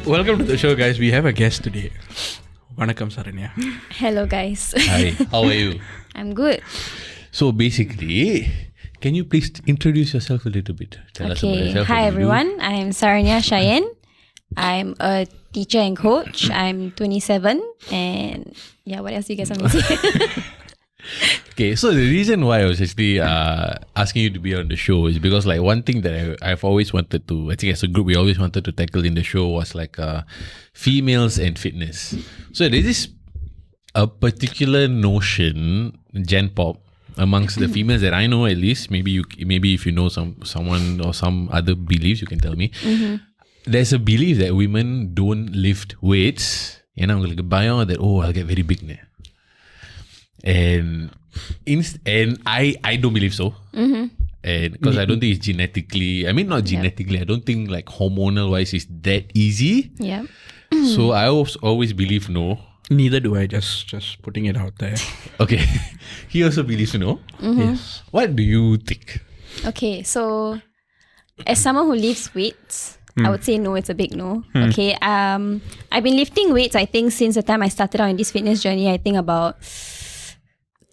Welcome to the show, guys. We have a guest today. Vanakkam, Saranya. Hello, guys. Hi, how are you? I'm good. So basically, can you please introduce yourself a little bit? Tell us about Okay. yourself. Hi, What do you do? everyone. I'm Saranya Chyenne. I'm a teacher and coach. I'm 27. And yeah, what else do you guys want me to say? Okay, so the reason why I was actually asking you to be on the show is because like one thing that I've always wanted to, I think as a group, we always wanted to tackle in the show was like females and fitness. So there is a particular notion, Gen Pop, amongst the females that I know at least, maybe if you know someone or some other beliefs, you can tell me. Mm-hmm. There's a belief that women don't lift weights. And I'm like, that, I'll get very big now. And I don't believe so. Mm-hmm. And because I don't think it's genetically, I mean not genetically, I don't think like hormonal wise it's that easy. Yeah. So I always believe no. Neither do I, just putting it out there. Okay. He also believes no. Mm-hmm. Yes. What do you think? Okay, so as someone who lifts weights, I would say no, it's a big no. Okay. I've been lifting weights, I think, since the time I started out in this fitness journey, I think about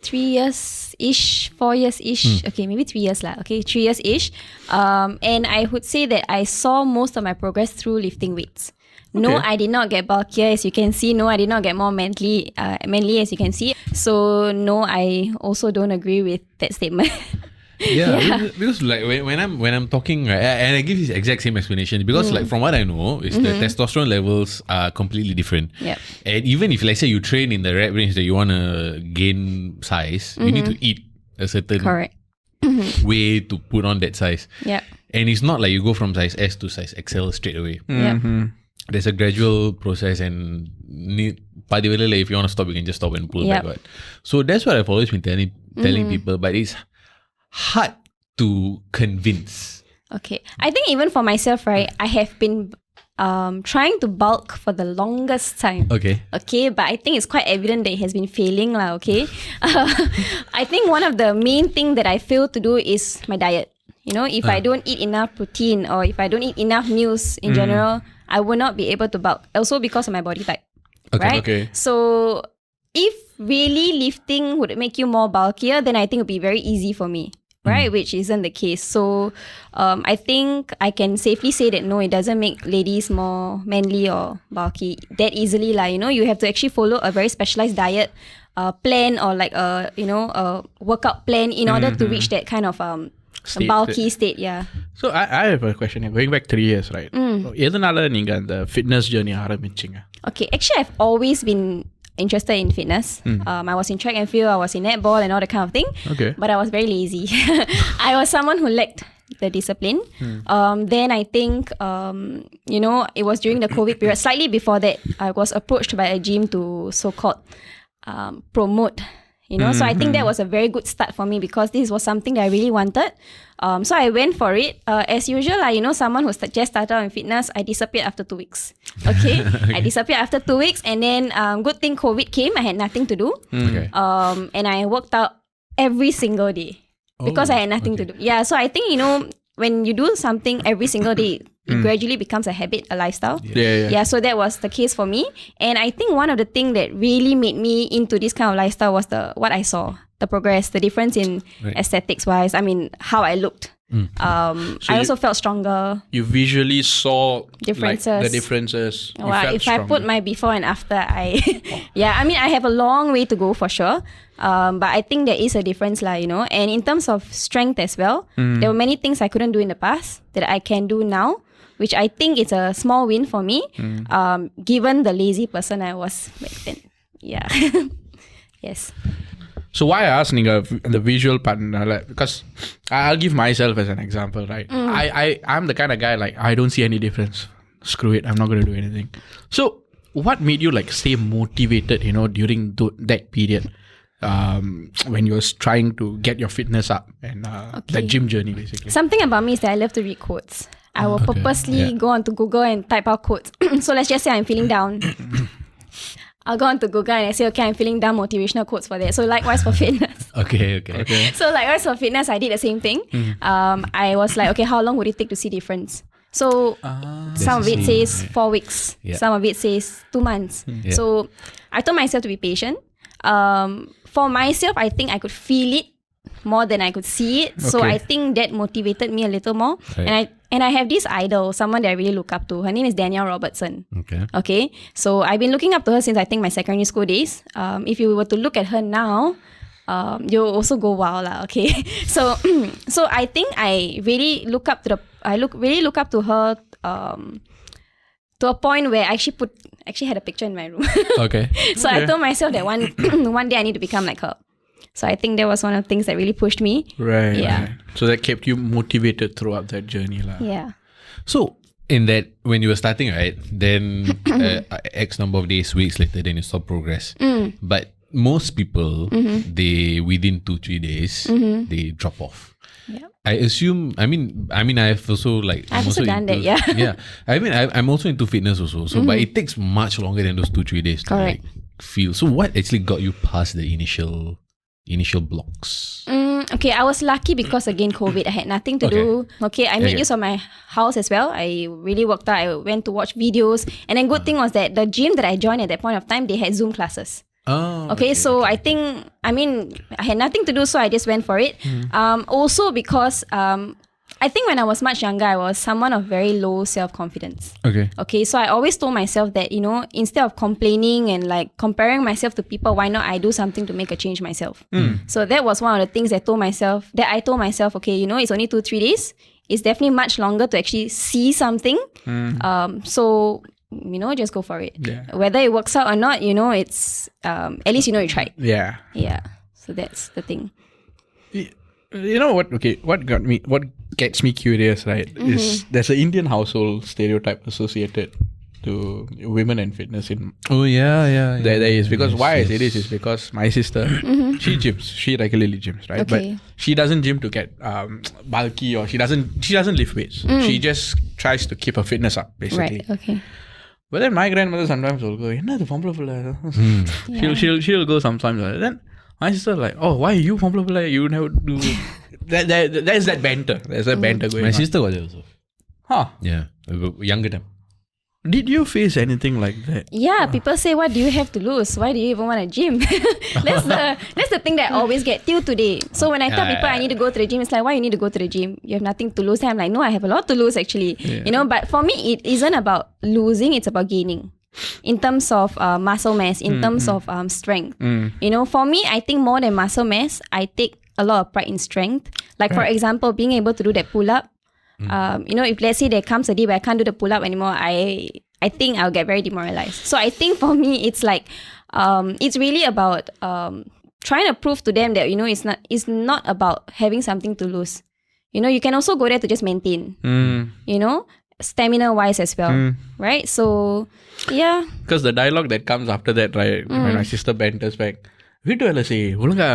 3 years-ish, 4 years-ish. Okay, maybe 3 years lah. Okay, 3 years-ish. And I would say that I saw most of my progress through lifting weights. No, Okay. I did not get bulkier, as you can see. No, I did not get more manly, as you can see. So no, I also don't agree with that statement. Yeah. Because like when I'm talking, right, and I give this exact same explanation because like from what I know is the testosterone levels are completely different. Yep. And even if let's say you train in the rep range that you want to gain size, you need to eat a certain Correct. way to put on that size. Yep. And it's not like you go from size S to size XL straight away. Yep. There's a gradual process and if you want to stop, you can just stop and pull Yep. back. Right? So that's what I've always been telling people, but it's hard to convince. Okay. I think even for myself, right, I have been trying to bulk for the longest time. Okay. Okay, but I think it's quite evident that it has been failing lah, okay? I think one of the main thing that I fail to do is my diet. You know, if I don't eat enough protein or if I don't eat enough meals in general, I will not be able to bulk. Also because of my body type. Okay. Right? Okay. So if really lifting would make you more bulkier, then I think it would be very easy for me. Right? Which isn't the case. So I think I can safely say that no, it doesn't make ladies more manly or bulky that easily. You know, you have to actually follow a very specialized diet plan or like a workout plan in order to reach that kind of bulky state. Yeah. So I have a question here. Going back 3 years, right? எதனால நீங்க அந்த fitness journey ஆரம்பிச்சீங்க? Okay, actually I've always been interested in fitness. I was in track and field, I was in netball and all that kind of thing. Okay. But I was very lazy. I was someone who lacked the discipline. Then I think, it was during the COVID period. Slightly before that, I was approached by a gym to so-called promote. So I think that was a very good start for me because this was something that I really wanted. So I went for it. As usual, someone who just started out in fitness, I disappeared after 2 weeks. Okay? I disappeared after 2 weeks and then good thing COVID came. I had nothing to do. Okay. And I worked out every single day because I had nothing to do. Yeah, so I think, when you do something every single day, it gradually becomes a habit, a lifestyle. Yeah. So that was the case for me. And I think one of the things that really made me into this kind of lifestyle was what I saw, the progress, the difference in aesthetics wise. I mean, how I looked. I also felt stronger. You visually saw Differences. Like, the differences. You Wow, felt if I put stronger. my before and after, I have a long way to go for sure. But I think there is a difference, And in terms of strength as well, there were many things I couldn't do in the past that I can do now, which I think is a small win for me, given the lazy person I was back then. Yeah. Yes. So why I asked Ninga the visual part, because I'll give myself as an example, right? I'm the kind of guy like I don't see any difference. Screw it, I'm not going to do anything. So what made you like stay motivated, during that period when you was trying to get your fitness up and that gym journey basically? Something about me is that I love to read quotes. I will purposely go onto Google and type out quotes. So let's just say I'm feeling down. I'll go onto Google and I say, okay, I'm feeling down, motivational quotes for that. So likewise for fitness. Okay. So likewise for fitness, I did the same thing. I was like, okay, how long would it take to see difference? So some of it says 4 weeks, Yeah. some of it says 2 months. Yeah. So I told myself to be patient. For myself, I think I could feel it more than I could see it. So Okay. I think that motivated me a little more. Right. And I have this idol, someone that I really look up to. Her name is Danielle Robertson. Okay. Okay, so I've been looking up to her since I think my secondary school days. If you were to look at her now, you'll also go wow lah. Okay, so I think I really look up to her to a point where I actually had a picture in my room. Okay. So I told myself that one day I need to become like her. So I think that was one of the things that really pushed me. Right. Yeah. Right. So that kept you motivated throughout that journey, lah. Yeah. So in that, when you were starting, right, then X number of days, weeks later, then you saw progress. But most people, they within 2-3 days, they drop off. Yeah. I assume. I mean, I've also like. I've also done that, yeah. Yeah. I mean, I'm also into fitness also. So, but it takes much longer than those 2-3 days to Correct. like feel. So, what actually got you past the initial blocks? Okay, I was lucky because again COVID, I had nothing to do. Okay, I made use of my house as well. I really worked out. I went to watch videos, and then good thing was that the gym that I joined at that point of time, they had Zoom classes. Oh. Okay, so I think, I had nothing to do, so I just went for it. Also because I think when I was much younger, I was someone of very low self-confidence. Okay. Okay, so I always told myself that, instead of complaining and like comparing myself to people, why not I do something to make a change myself? So that was one of the things I told myself, okay, it's only 2-3 days. It's definitely much longer to actually see something. So, just go for it. Yeah. Whether it works out or not, it's, at least you tried. Yeah. Yeah. So that's the thing. You know what? Okay, what gets me curious, right? Is there's an Indian household stereotype associated to women and fitness in Oh yeah. there is, because Yes, why I say yes. this is because my sister she gyms, she regularly gyms, right? Okay. But she doesn't gym to get bulky, or she doesn't lift weights. She just tries to keep her fitness up, basically. Right. Okay. But then my grandmother sometimes will go, she'll go sometimes. Then my sister like, oh, why you popular? You never do. There's that banter. There's that banter going My on. sister was there also. Huh? Yeah, younger time. Did you face anything like that? Yeah, people say, what do you have to lose? Why do you even want to gym? That's the thing that I always get till today. So when I tell people I need to go to the gym, it's like, why you need to go to the gym? You have nothing to lose. And I'm like, no, I have a lot to lose actually. Yeah. But for me, it isn't about losing, it's about gaining. In terms of muscle mass, in terms of strength. For me, I think more than muscle mass, I take a lot of pride in strength. Like for example, being able to do that pull-up. If let's say there comes a day where I can't do the pull-up anymore, I think I'll get very demoralized. So I think for me, it's like, it's really about trying to prove to them that, it's not about having something to lose. You can also go there to just maintain, stamina-wise as well, right? So, yeah. Because the dialogue that comes after that, right, when my sister banters back, வீட்டு வேலை செய் ஒழுங்கா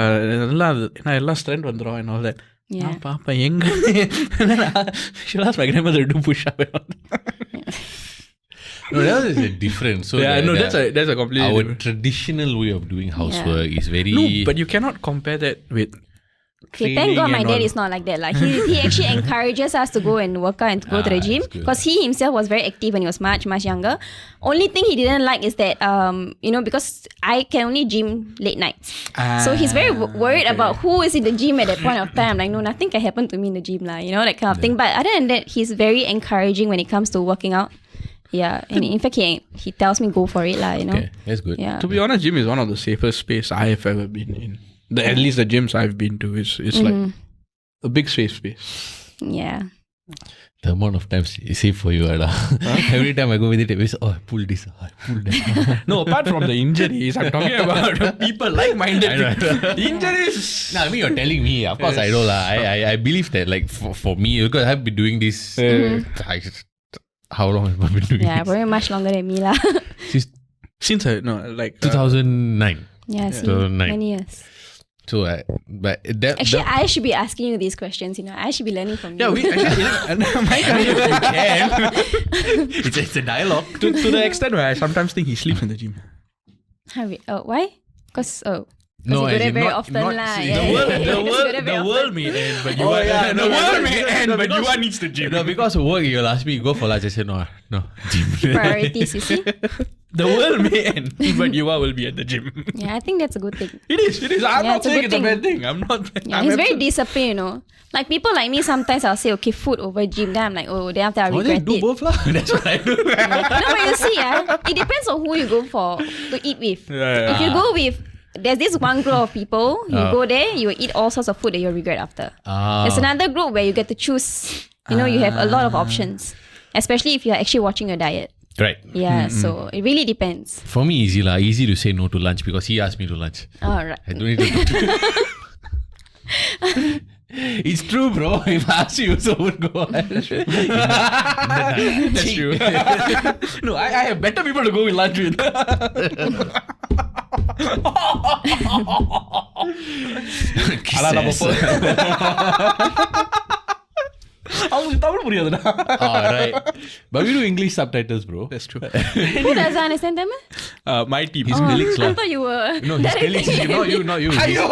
எல்லாம் strength வந்துரும் and all that. Yeah. Papa, எங்க? She'll ask my grandmother to do push-up and all that. No, that is a different. So Yeah, no, that's a completely our different. traditional way of doing housework is very. No, but you cannot compare that with Okay, thank God my and dad all. is not like that. Like he actually encourages us to go and work out and to go to the gym, that's good. because he himself was very active when he was much younger. Only thing he didn't like is that because I can only gym late nights. So he's very worried about who is in the gym at that point of time. Like, no, nothing can happen to me in the gym, that kind of thing. But other than that, he's very encouraging when it comes to working out. Yeah, and in fact, he tells me go for it, Okay, that's good. Yeah. To be honest, gym is one of the safest space I have ever been in. At least the gyms I've been to is like a big safe space. Yeah. The amount of times it's safe for you, Ada. Every time I go with it, I say, oh, I pull this, I pull that. No, apart from the injuries, I'm talking about people like-minded. Injuries. No, I mean, you're telling me. Of course, I know lah. I believe that, like, for me, because I've been doing this. How long have I been doing Yeah, this? very much longer than me lah. Since 2009. Yeah, see, 2009. many years. So, but that Actually, I should be asking you these questions. I should be learning from you. yeah, we actually my it's a dialogue. to the extent where I sometimes think he sleeps in the gym. Why? Because No, you go as there in very not- often not- lah. see, Yeah. the world- The world may end, but you Oh, are yeah, the no, world may because- end, no, but you because- are needs the gym. No, because of work, you'll ask me, go for lunch. I said, no, gym. Priorities, you see. The world may end, but you will be at the gym. Yeah, I think that's a good thing. It is. I'm Yeah, not it's a saying good it's a bad thing. thing. I'm not. Yeah, I'm he's very absolute- disciplined, you know. Like people like me, sometimes I'll say, okay, food over gym. Then I'm like, oh, then after I Oh, regret then do it. both lah. That's what I do. No, but you see, it depends on who you go to eat with. Yeah. If you go with, there's this one group of people, you go there, you will eat all sorts of food that you'll regret after. There's another group where you get to choose. You know, you have a lot of options, especially if you're actually watching your diet. Right. Yeah, so it really depends. For me, easy lah. Easy to say no to lunch because he asked me to lunch. All right. I don't need to. It's true, bro. If I ask you, so would go. That's true. No, I have better people to go with lunch with. அதான் நம்ம அவங்களுக்கு Tamil புரியாதுடா. Right. But we do English subtitles, bro. That's true. Who doesn't understand them? My team. His colleagues I lah. thought you were. No, his colleagues. Not you. Ayo!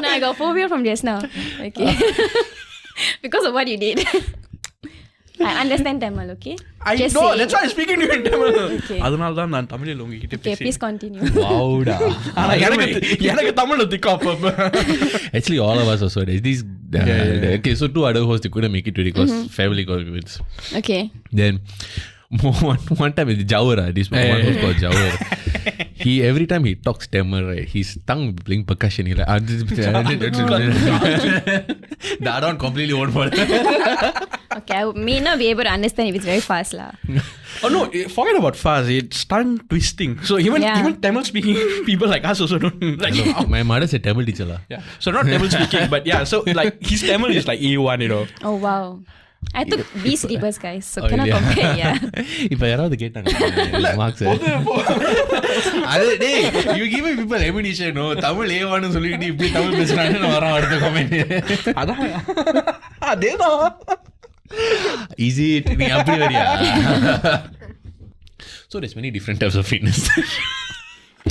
No, I got phobia from just now. Okay. Because of what you did. I understand Tamil, okay? I Just know. saying. That's why I'm speaking to you in Tamil. Okay. அதனால தான் நான் தமிழில் உங்ககிட்ட Okay, please continue. Wow, da. ஆனா எனக்கு தமிழ்ல திக்கா அப்பப்ப. Actually, all of us also. There's these. Okay, so 2 other hosts they couldn't make it today because family commitments. Okay. Then one time it's Jawara. This one who's called Jawara. He every time he talks Tamil, right, his tongue playing percussion. He like the other one completely won't fall. Okay, I may not be able to understand if it's very fast lah. Oh no, forget about fast. It's tongue twisting. So even Tamil speaking people like us also don't like. My mother's a Tamil teacher lah. Yeah. So not Tamil speaking, but yeah. So like his Tamil is like A1, you know. Oh wow. I took B syllabus, guys, so cannot yeah. compare. Yeah. இப்ப யாராவது கேட்டாங்க marks அது டேய் you give people ammunition no Tamil ஏவான்னு சொல்லிட்டு இப்படி தமிழ் பேசுறாங்கன்னு வரோம் அடுத்த கமெண்ட் அதான் அதேதான். ஈஸி நீ அப்படி வரியா so there's many different types of fitness.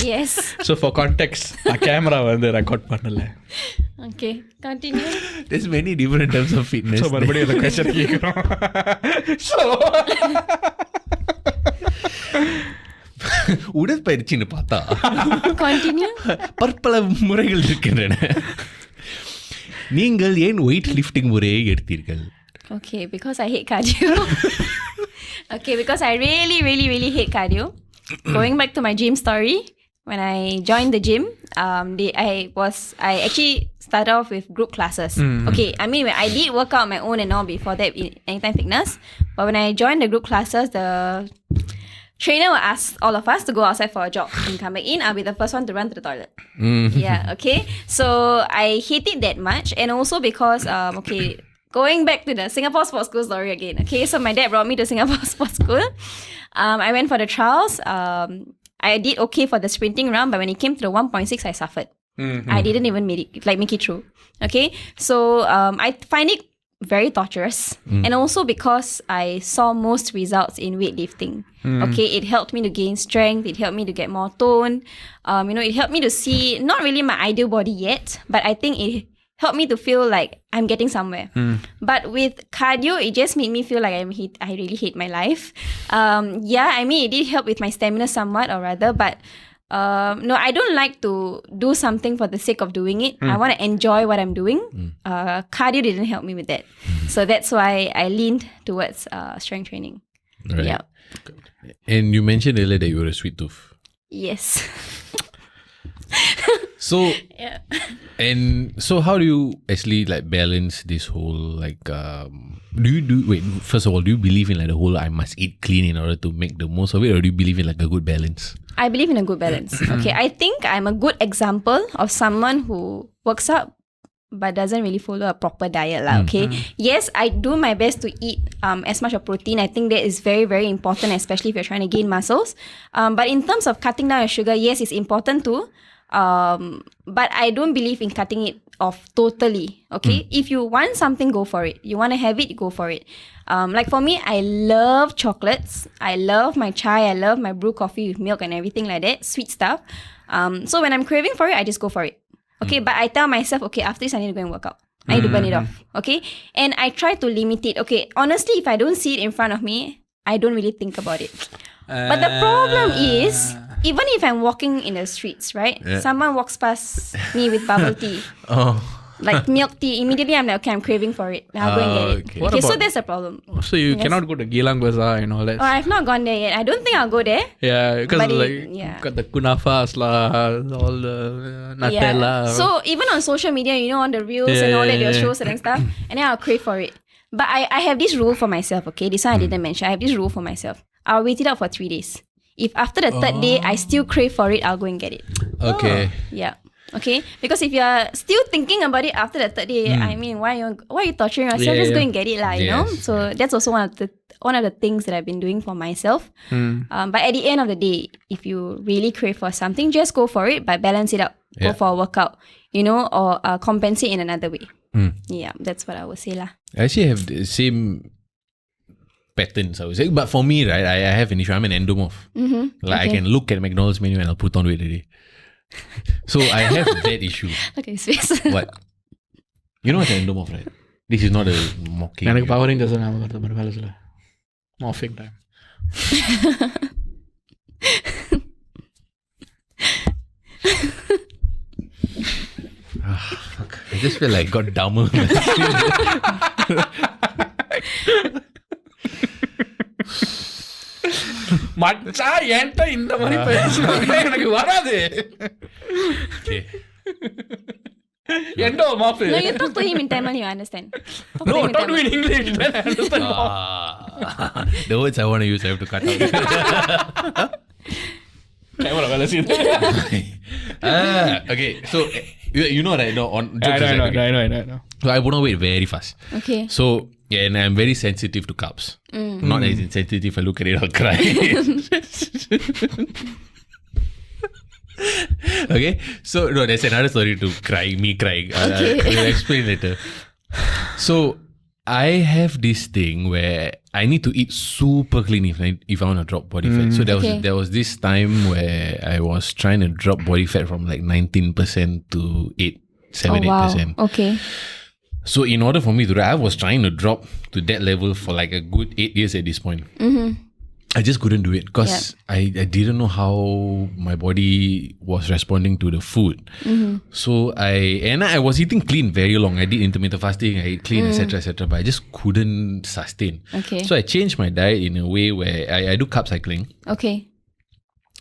Yes. So for context, camera வந்து ரெக்கார்ட் பண்ணல. Okay, continue. There's many different types of fitness. So மறுபடியும் அந்த question கேக்குறோம். So உடற்பயிற்சின்னு பார்த்தா Continue. பற்பல முறைகள் இருக்கின்றன. நீங்கள் ஏன் weight lifting முறையை எடுத்தீர்கள்? Okay, because I hate cardio. Okay, because I really, really, really hate cardio. Going back to my gym story, when I joined the gym, I actually started off with group classes. Okay, I mean, I did work out my own and all before that in Anytime Fitness. But when I joined the group classes, the trainer will ask all of us to go outside for a jog and come back in. I'll be the first one to run to the toilet. Yeah, okay. So I hate it that much. And also because, going back to the Singapore Sports School story again. Okay, so my dad brought me to Singapore Sports School. I went for the trials. I did okay for the sprinting round, but when it came to the 1.6, I suffered. I didn't even make it through. Okay, so I find it very torturous, and also because I saw most results in weightlifting. Okay, it helped me to gain strength. It helped me to get more tone. It helped me to see not really my ideal body yet, but I think it helped me to feel like I'm getting somewhere. But with cardio, it just made me feel like I really hate my life. I mean, it did help with my stamina somewhat, or rather, but no, I don't like to do something for the sake of doing it. I want to enjoy what I'm doing. Cardio didn't help me with that. So that's why I leaned towards strength training. Right. Yeah. And you mentioned earlier that you were a sweet tooth. Yes. So Yeah. and so how do you actually like balance this whole like first of all, do you believe in like the whole I must eat clean in order to make the most of it, or do you believe in like a good balance? I believe in a good balance. Okay, I think I'm a good example of someone who works out but doesn't really follow a proper diet lah. Okay, yes, I do my best to eat as much of protein. I think that is very, very important, especially if you're trying to gain muscles. But in terms of cutting down your sugar, yes, it's important too. But I don't believe in cutting it off totally. Okay, if you want something, go for it. You want to have it, go for it. Like for me, I love chocolates. I love my chai. I love my brew coffee with milk and everything like that, sweet stuff. So when I'm craving for it, I just go for it. Okay, but I tell myself, okay, after this I need to go and work out. I need to burn it off. Okay, and I try to limit it. Okay, honestly, if I don't see it in front of me, I don't really think about it. But the problem is, even if I'm walking in the streets, right? Someone walks past me with bubble tea. Like milk tea, immediately I'm like, okay, I'm craving for it. I'll go and get it. What Okay, so about- that's a problem. So you cannot go to Geylang Bazaar and all that. Oh, I've not gone there yet. I don't think I'll go there. Yeah, because But got the kunafas lah, all the Nutella. So even on social media, on the reels and all that, they'll show certain stuff, and then I'll crave for it. But I have this rule for myself, okay? This one I didn't mention. I have this rule for myself. I'll wait it out for 3 days. If after the third day, I still crave for it, I'll go and get it. Okay. Yeah. Okay? Because if you're still thinking about it after the third day, I mean, why are you torturing yourself? Just go and get it, lah. You know? Yes. So that's also one of the things that I've been doing for myself. But at the end of the day, if you really crave for something, just go for it, but balance it out. Go for a workout, or compensate in another way. Yeah, that's what I would say, lah. I actually have the same patterns, I would say. But for me, right, I have an issue. I'm an endomorph. I can look at McDonald's menu and I'll put on weight already. So I have that issue. Look at his face. What? You know what's an endomorph, right? This is not a mocking. எனக்கு Power Rangers ஞாபகம் வருது ஒரு வேலை சொல்ல. Morphing time. Fuck. I just feel like got dumber. மச்சான் என்கிட்ட இந்த மாதிரி பேசுவாங்க எனக்கு வராது. Okay. Endo Maaf. No, you talk to him in Tamil, you understand. No, talk to me in English. Then I understand. The words I want to use, I have to cut out. Camera வேலை செய்யுது. Okay, so you know right now on jokes I aside, okay. know. So I put on weight very fast. Okay. So and I'm very sensitive to carbs. Not as insensitive. If I look at it, I'll cry. Okay, so no, there's another story to me crying. I'll explain later. So I have this thing where I need to eat super clean if I want to drop body fat. So there was this time where I was trying to drop body fat from like 19% to 8%. Okay. So in order for me to, I was trying to drop to that level for like a good 8 years at this point. I just couldn't do it because I didn't know how my body was responding to the food. So I was eating clean very long. I did intermittent fasting, I ate clean, etc., but I just couldn't sustain. Okay. So I changed my diet in a way where I do carb cycling. Okay.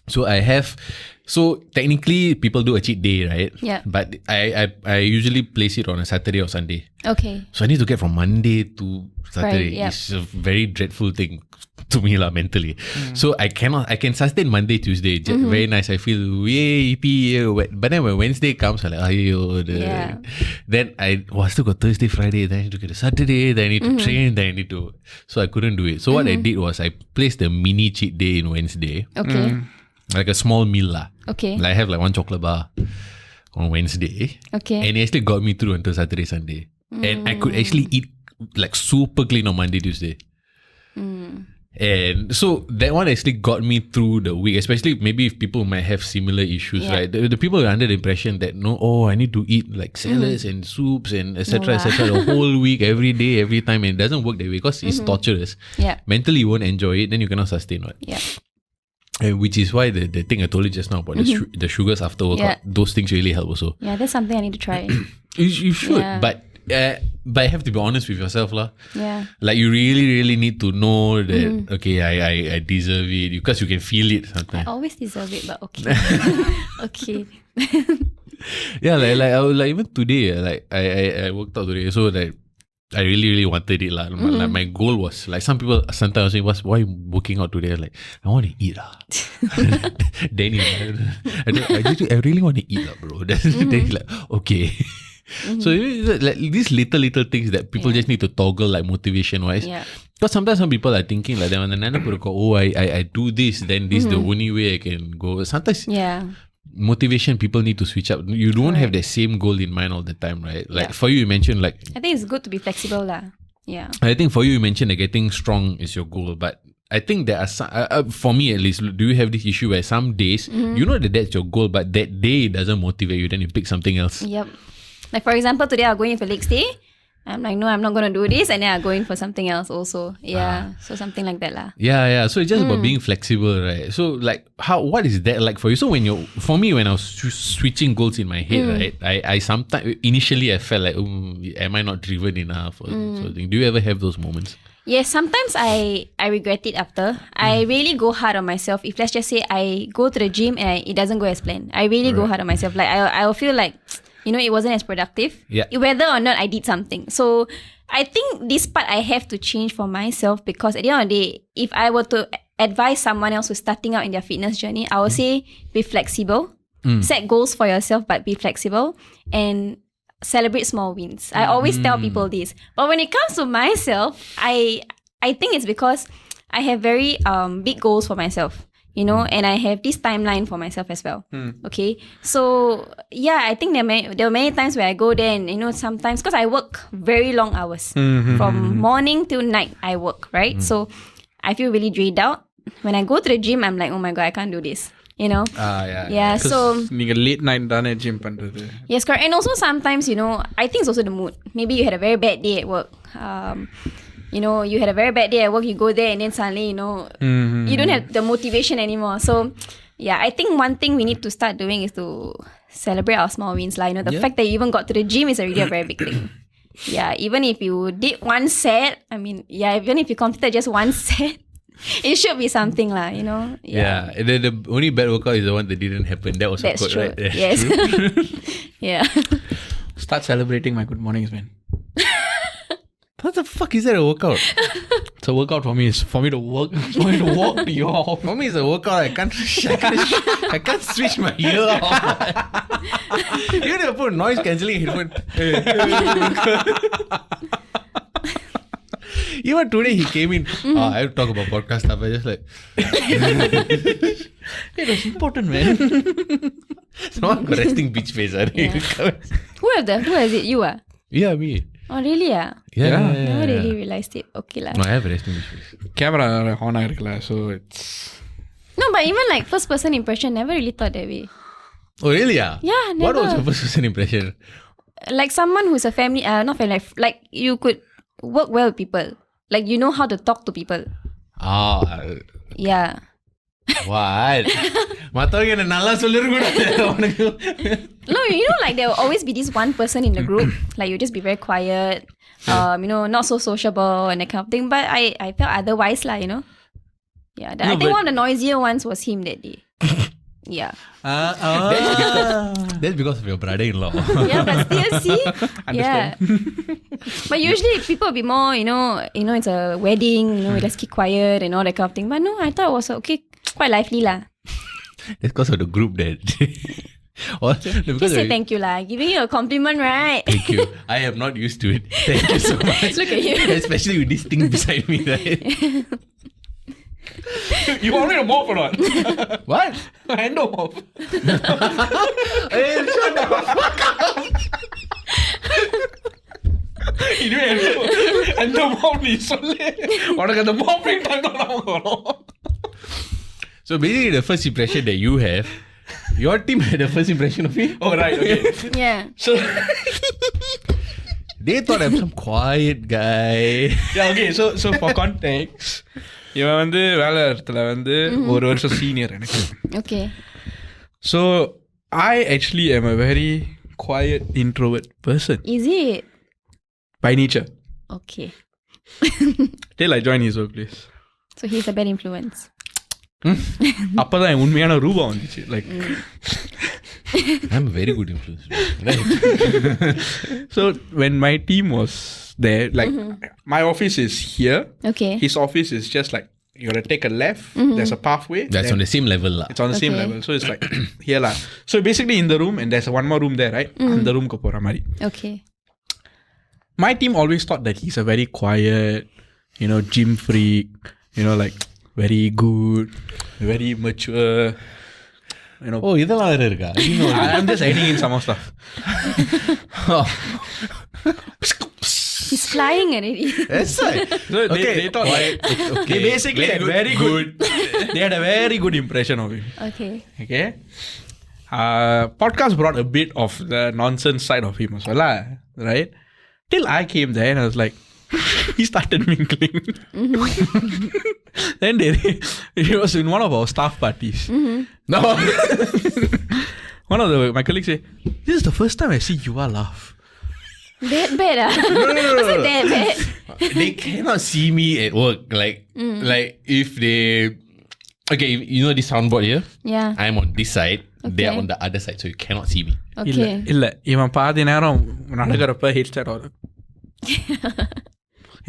So technically people do a cheat day, right? Yeah. But I usually place it on a Saturday or Sunday. Okay. So I need to get from Monday to Saturday. Right, yep. It's a very dreadful thing to me mentally. So I can sustain Monday, Tuesday. Very nice. I feel yippee. But then when Wednesday comes, I'm like, then I still got Thursday, Friday, then I need to get a Saturday, then I need to train, then I need to. So I couldn't do it. So what I did was I placed a mini cheat day in Wednesday. Okay. Like a small meal lah. Okay. Like I have like 1 chocolate bar on Wednesday. Okay. And it actually got me through until Saturday, Sunday. And I could actually eat like super clean on Monday, Tuesday. And so that one actually got me through the week, especially maybe if people might have similar issues, right? The people are under the impression that I need to eat like salads and soups and etc. the whole week, every day, every time. And it doesn't work that way because it's torturous. Yeah. Mentally, you won't enjoy it, then you cannot sustain it. Yeah. Which is why the thing I told you just now about the sugars after workout, those things really help also. Yeah, that's something I need to try. You should, Yeah. but you have to be honest with yourself lah. Yeah. Like you really, really need to know that okay, I deserve it because you can feel it I sometimes. always deserve it, but okay. Okay. Yeah, like I was like even today, like I worked out today, so like I really, really wanted it lah. Like my goal was like some people sometimes say, "Why are you working out today?" Like I want to eat lah. Then I really want to eat lah, bro. Then he's like, okay. So like these little things that people just need to toggle like motivation wise. Yeah. Because sometimes some people are thinking like that, I do this, then this is the only way I can go. Sometimes motivation, people need to switch up. You don't have the same goal in mind all the time, right? Like for you mentioned like I think it's good to be flexible lah. Yeah. I think for you mentioned that getting strong is your goal, but I think there are some, for me at least, do you have this issue where some days, you know that that's your goal, but that day it doesn't motivate you, then you pick something else? Yep. Like for example, today I'm going for legs day. I'm like, no, I'm not going to do this. And then I'm going for something else also. Yeah. So something like that lah. Yeah. So it's just about being flexible, right? So like, what is that like for you? So when I was switching goals in my head, right? I sometimes, initially I felt like, am I not driven enough? Or something. Do you ever have those moments? Yes, sometimes I regret it after. I really go hard on myself. If let's just say I go to the gym and it doesn't go as planned, I really go hard on myself. Like I'll feel like, it wasn't as productive. Yeah. Whether or not I did something. So I think this part I have to change for myself, because at the end of the day, if I were to advise someone else who's starting out in their fitness journey, I would say be flexible. Set goals for yourself, but be flexible and celebrate small wins. I always tell people this. But when it comes to myself, I think it's because I have very big goals for myself. And I have this timeline for myself as well. Okay. So, yeah, I think there were many times where I go there and, sometimes, because I work very long hours. From morning till night, I work, right? So, I feel really drained out. When I go to the gym, I'm like, oh my God, I can't do this. Yeah. So, நீங்க late night தானே gym பண்றது. Yes, correct. And also sometimes, I think it's also the mood. Maybe you had a very bad day at work. You had a very bad day at work, you go there and then suddenly, you don't have the motivation anymore. So, yeah, I think one thing we need to start doing is to celebrate our small wins. The fact that you even got to the gym is already a very big thing. Yeah, even if you did one set, even if you completed just one set, it should be something lah, Yeah. The only bad workout is the one that didn't happen. That was That's awkward, true. right? Yes. Yeah. Start celebrating my good mornings, man. What the fuck is that a workout? It's a workout for me. It's for me to work. For me to walk to your house. For me, it's a workout. I can't switch my ear off. You need to put noise cancelling headphone. Even today he came in. I have to talk about podcast stuff. I just like. It was important, man. Someone got resting bitch face. Who has it? You ah? Yeah, me. Oh, really ah? Yeah. Never really realized it. Okay lah. No, I have resting bitch face. Camera on ஆயிருக்குல, so it's. No, but even like first person impression, never really thought that way. Oh, really? Yeah. Yeah, never. What was your first person impression? Like someone who's a family, not family, like you could work well with people. Like you know how to talk to people. Yeah. What? மத்தவங்க என்ன நல்லா சொல்லிருக்கூடாது உனக்கு. No, like there will always be this one person in the group. Like you just be very quiet, not so sociable and that kind of thing. But I felt otherwise lah, Yeah, I think one of the noisier ones was him that day. Yeah. That's because of your brother-in-law. Yeah, but still see. Yeah. But usually people will be more, it's a wedding, we just keep quiet and all that kind of thing. But no, I thought it was okay, quite lively lah. That's because of the group that. Just say thank you lah. Giving you a compliment, right? Thank you. I am not used to it. Thank you so much. Look at you. Especially with this thing beside me, right? You want me to mop or not? What? Hand mop. Hey, shut the fuck up. அந்த mop நீ சொல்லு. உனக்கு அந்த mopping time தான் வரும். So basically the first impression that you have, your team had the first impression of me? Oh, right, okay. Yeah. So, they thought I'm some quiet guy. yeah, okay, so for context, இவன் வேலை இடத்துல ஒரு வருஷம் senior எனக்கு. Okay. So, I actually am a very quiet introvert person. Is it? By nature. Okay. Till I joined his workplace. So he's a bad influence. அப்பதான் என் உண்மையான ரூபம் வந்துச்சு. Like I'm a very good influence. Right? So when my team was there, like my office is here. Okay. His office is just like you gotta take a left. There's a pathway. That's on the same level lah. It's on the same Okay. level. So it's like here lah. So basically in the room, and there's one more room there, right? அந்த room க்கு போற மாதிரி. Okay. My team always thought that he's a very quiet, gym freak, like very good, very mature. Oh, இதெல்லாம் வேற இருக்கா? I'm just adding in some more stuff. He's flying already. That's right. So they thought they basically had very good. They had a very good impression of him. Okay. Podcast brought a bit of the nonsense side of him as well, right? Till I came there and I was like, he started mingling. Then he was in one of our staff parties. No, one of my colleagues said, "This is the first time I see Yuva laugh." That bad, No. Was it that bad? They cannot see me at work. Like if they... Okay, you know this soundboard here? Yeah. I'm on this side. They are Okay. on the other side, so you cannot see me. Okay. இல்ல இவன் பாதி நேரம் நடக்கிறப்ப head set வரும்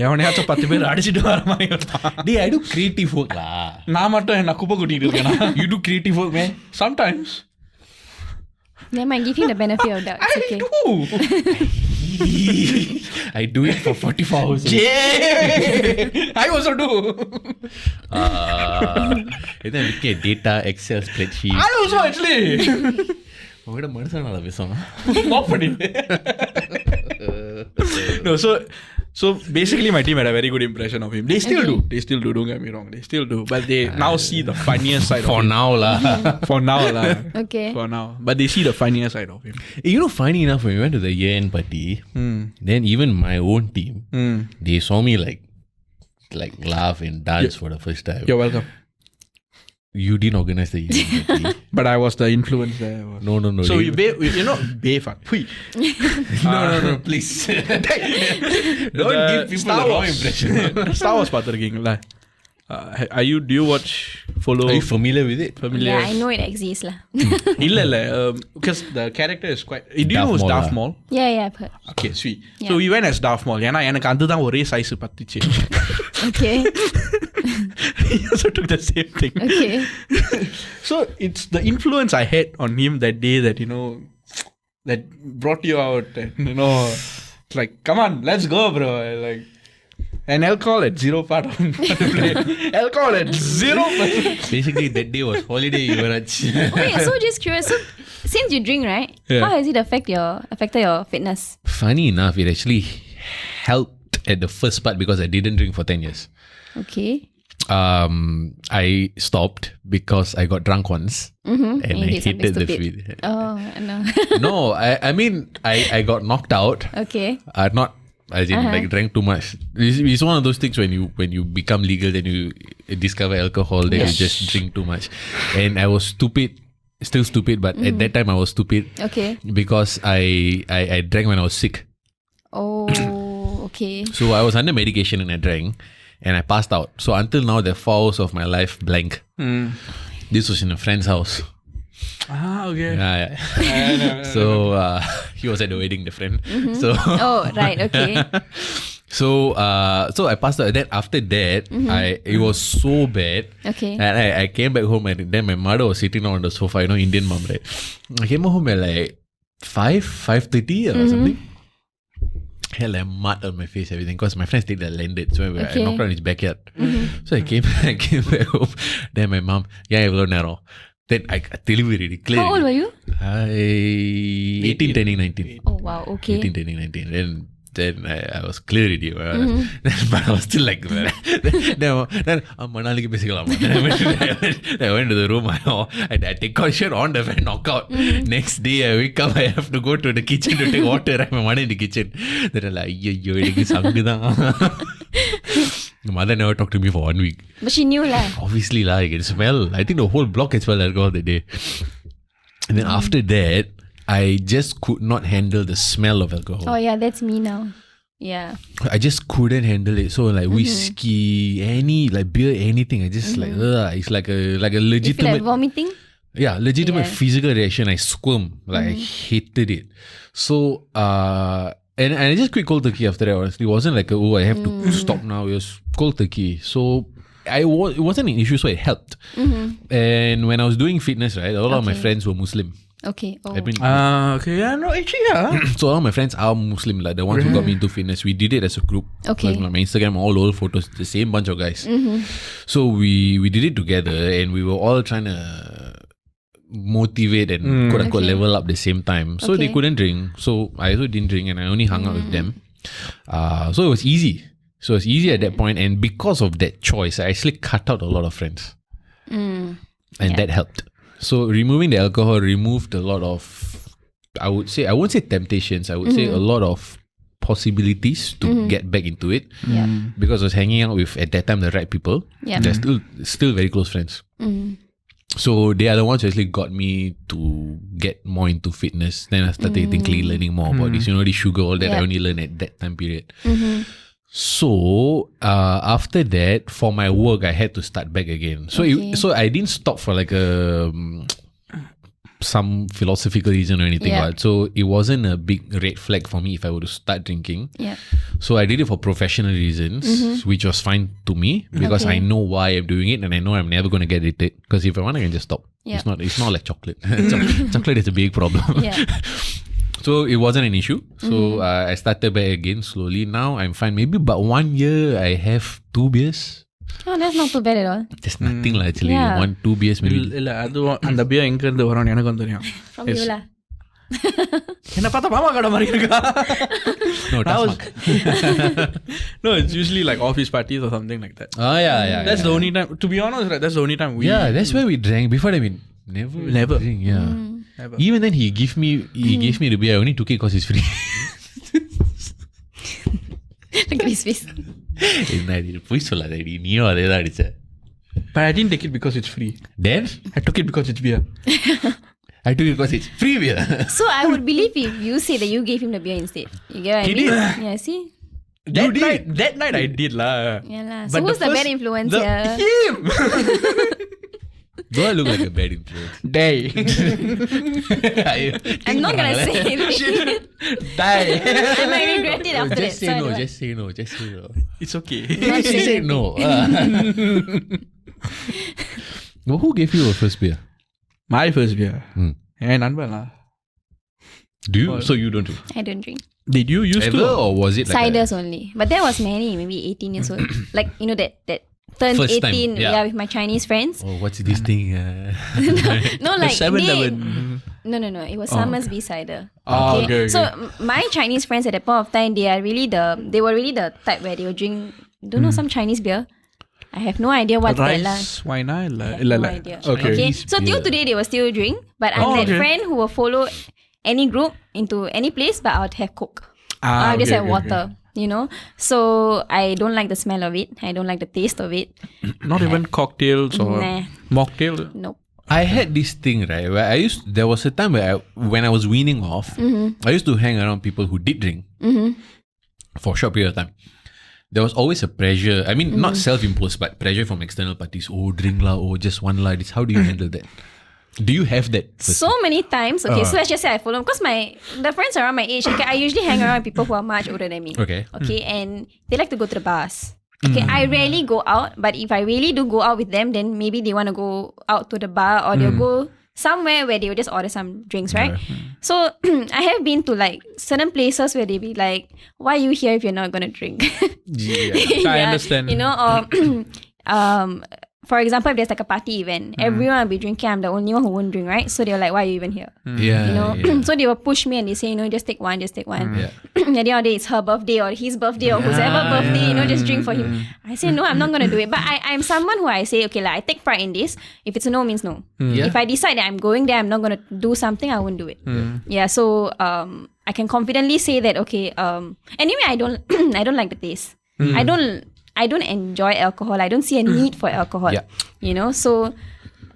எவனையாச்சும் 10 பேர் அடிச்சிட்டு வர மாதிரி இருப்பான். Hey, I do creative work lah. நான் மட்டும் என்ன குப்பை கூட்டிட்டு இருக்கேனா? You do creative work, man? Sometimes Then might give him the benefit of doubt. It's okay. I do it for 44 hours. I also do. And then looking at data, Excel spreadsheet. I also actually. உங்கள்கிட்ட மனுஷனால பேசணும். Not funny. No, so basically my team had a very good impression of him. They still do. They still do. Don't get me wrong. They still do. But they now see the funniest side For of him. now lah. For now lah. Okay. For now. But they see the funniest side of him. You know, funny enough, when we went to the year-end party, then even my own team, they saw me like laugh and dance for the first time. You're welcome. You didn't organize the year-end party. But I was the influence there. No. So you know, Bayfan. No, please. Don't give people the wrong impression. Star Wars பார்த்திருக்கீங்களா? Do you watch, follow? Are you familiar with it? Familiar? Yeah, I know it exists lah. இல்ல because the character is quite. Do you know who's Darth Maul? Yeah, I've heard. Okay, sweet. Yeah. So we went as Darth Maul. ஏன்னா எனக்கு அதுதான் ஒரே size பத்துச்சு. Okay. He also took the same thing. Okay. So it's the influence I had on him that day that, you know, that brought you out. And, you know, it's like, come on, let's go, bro. Like, and alcohol at 0 part of the play. Alcohol at 0%. Basically, that day was holiday, Yuvaraj. Okay, so just curious. So since you drink, right? Yeah. How has it affected your fitness? Funny enough, it actually helped at the first part because I didn't drink for 10 years. Okay. I stopped because I got drunk once and you I did something hated the stupid. feel. Oh, no. No, I mean I got knocked out. Okay. Not as in like drank too much. It's one of those things when you become legal, then you discover alcohol, then you just drink too much. And I was stupid, still stupid, but at that time I was stupid. Okay. Because I drank when I was sick. Oh, okay. So I was under medication and I drank and I passed out. So until now, the 4 hours of my life blank. This was in a friend's house. Okay. Yeah. So he was at the wedding, the friend. So Oh, right. Okay. so I passed out. Then after that, it was so bad. Okay. And I came back home and then my mother was sitting on the sofa. You know, Indian mom, right? I came home at like 5:30 or something. Hell, I mud on my face, everything, because my friends think they landed. So I knocked on his backyard. So I came back home. Then my mom, ever narrow. Then I delivered it. How old were you? 18 turning 19. Oh, wow. Okay. 18 turning 19. Then I was clear already. But I was still like, then Manali பேசிக்கலாமா? Then I went to the room. I take out shirt on the fan, knock out. Next day I wake up, I have to go to the kitchen to take water. I'm my mother in the kitchen. Then I'm like, ஐயோ எனக்கு சங்குதான். My mother never talked to me for 1 week. But she knew lah. Obviously lah, I can smell. I think the whole block can smell alcohol that day. And then after that, I just could not handle the smell of alcohol. Oh yeah, that's me now. Yeah. I just couldn't handle it. So like whiskey, any like beer, anything. I just like it's like a You feel legitimate like vomiting? Yeah, legitimate physical reaction. I squirm. Like I hated it. So and I just quit cold turkey after that. Honestly, it wasn't like I have to stop now. It was cold turkey. So it wasn't an issue. So it helped. And when I was doing fitness, right, a lot of my friends were Muslim. Okay. Oh. I've been Okay. Yeah. No. Actually, yeah. so all my friends are Muslim, like the ones who got me into fitness. We did it as a group. Okay. Like my Instagram, all old photos, the same bunch of guys. So we did it together, and we were all trying to motivate and quote unquote level up the same time. So they couldn't drink. So I also didn't drink, and I only hung out with them. So it was easy. So it's easy at that point, and because of that choice, I actually cut out a lot of friends, and that helped. So removing the alcohol removed a lot of, I won't say temptations. I would say a lot of possibilities to get back into it, because I was hanging out with at that time the right people. They're still very close friends. So they are the ones who actually got me to get more into fitness. Then I started learning more about this. The sugar, all that I only learned at that time period. So after that, for my work, I had to start back again. So so I didn't stop for like some philosophical reason or anything. Right? So it wasn't a big red flag for me if I were to start drinking. So I did it for professional reasons, which was fine to me because I know why I'm doing it, and I know I'm never going to get addicted. Because if I want, I can just stop. It's not like chocolate. Chocolate is a big problem. So it wasn't an issue. So I started back again slowly. Now I'm fine. Maybe about 1 year I have 2 beers. Oh, that's not too bad at all. That's nothing lah actually. 1-2 beers maybe. இல்ல அது அந்த beer எங்க இருந்து வரும்னு எனக்கு தெரியும். From you lah. என்ன பார்த்தா மாமா கடை மாதிரி இருக்கா? No, No, it's usually like office parties or something like that. Oh yeah. That's the only time. To be honest, right, that's the only time we. Yeah, that's where we drank. Before that, we never drink. Yeah. Never. Even then, he gave me the beer. I only took it because it's free. Look at his face. But I didn't take it because it's free. Then I took it because it's beer. I took it because it's free beer. So I would believe if you say that you gave him the beer instead. You get what I mean? did. Yeah, see? That night I did lah. Yeah lah. But So who's the bad influence here? Him. Do I look like a bad influence? Die. I'm not gonna say it. Die. I might regret it after that. Just say no. Just say no. Just say no. It's okay. She said no. Well, who gave you your first beer? My first beer. Hey, நண்பன் lah. Do you? So you don't drink? I don't drink. Did you used Ever, to? or was it like Ciders only. But that was maybe 18 years old. Like, that turned First 18 time, yeah. with my Chinese friends. Oh, what's this thing? No, like 7-Eleven. No. It was Summersby cider. Okay. So my Chinese friends at that point of time, they were really the type where they would drink, don't know, some Chinese beer. I have no idea what's that lah. Rice wine illa. No idea. Okay. So till today they will still drink, but I'm that friend who will follow any group into any place, but I would have Coke. I just have water. So I don't like the smell of it. I don't like the taste of it. Not even cocktails or mocktail. Nope. I had this thing, right, where there was a time where when I was weaning off, I used to hang around people who did drink for a short period of time. There was always a pressure. I mean, not self-imposed, but pressure from external parties. Oh, drink lah. Oh, just one lah. How do you handle that? Do you have that? So many times. Okay, so let's just say I follow because the friends around my age. Okay, I usually hang around with people who are much older than me. Okay. And they like to go to the bars. Okay, I rarely go out, but if I really do go out with them, then maybe they want to go out to the bar or they'll go somewhere where they will just order some drinks, right? So I have been to like certain places where they be like, "Why are you here if you're not gonna drink?" I understand. For example, if there's like a party event, everyone will be drinking. I'm the only one who won't drink, right? So they're like, "Why are you even here?" So they will push me and they say, just take one. At the end of the day, it's her birthday or his birthday or whoever birthday, just drink for him. I say, no, I'm not going to do it. But I'm someone who I say, okay, like, I take pride in this. If it's a no, means no. If I decide that I'm going there, I'm not going to do something, I won't do it. So I can confidently say that, okay, anyway, I don't like the taste. I don't enjoy alcohol. I don't see a need for alcohol. So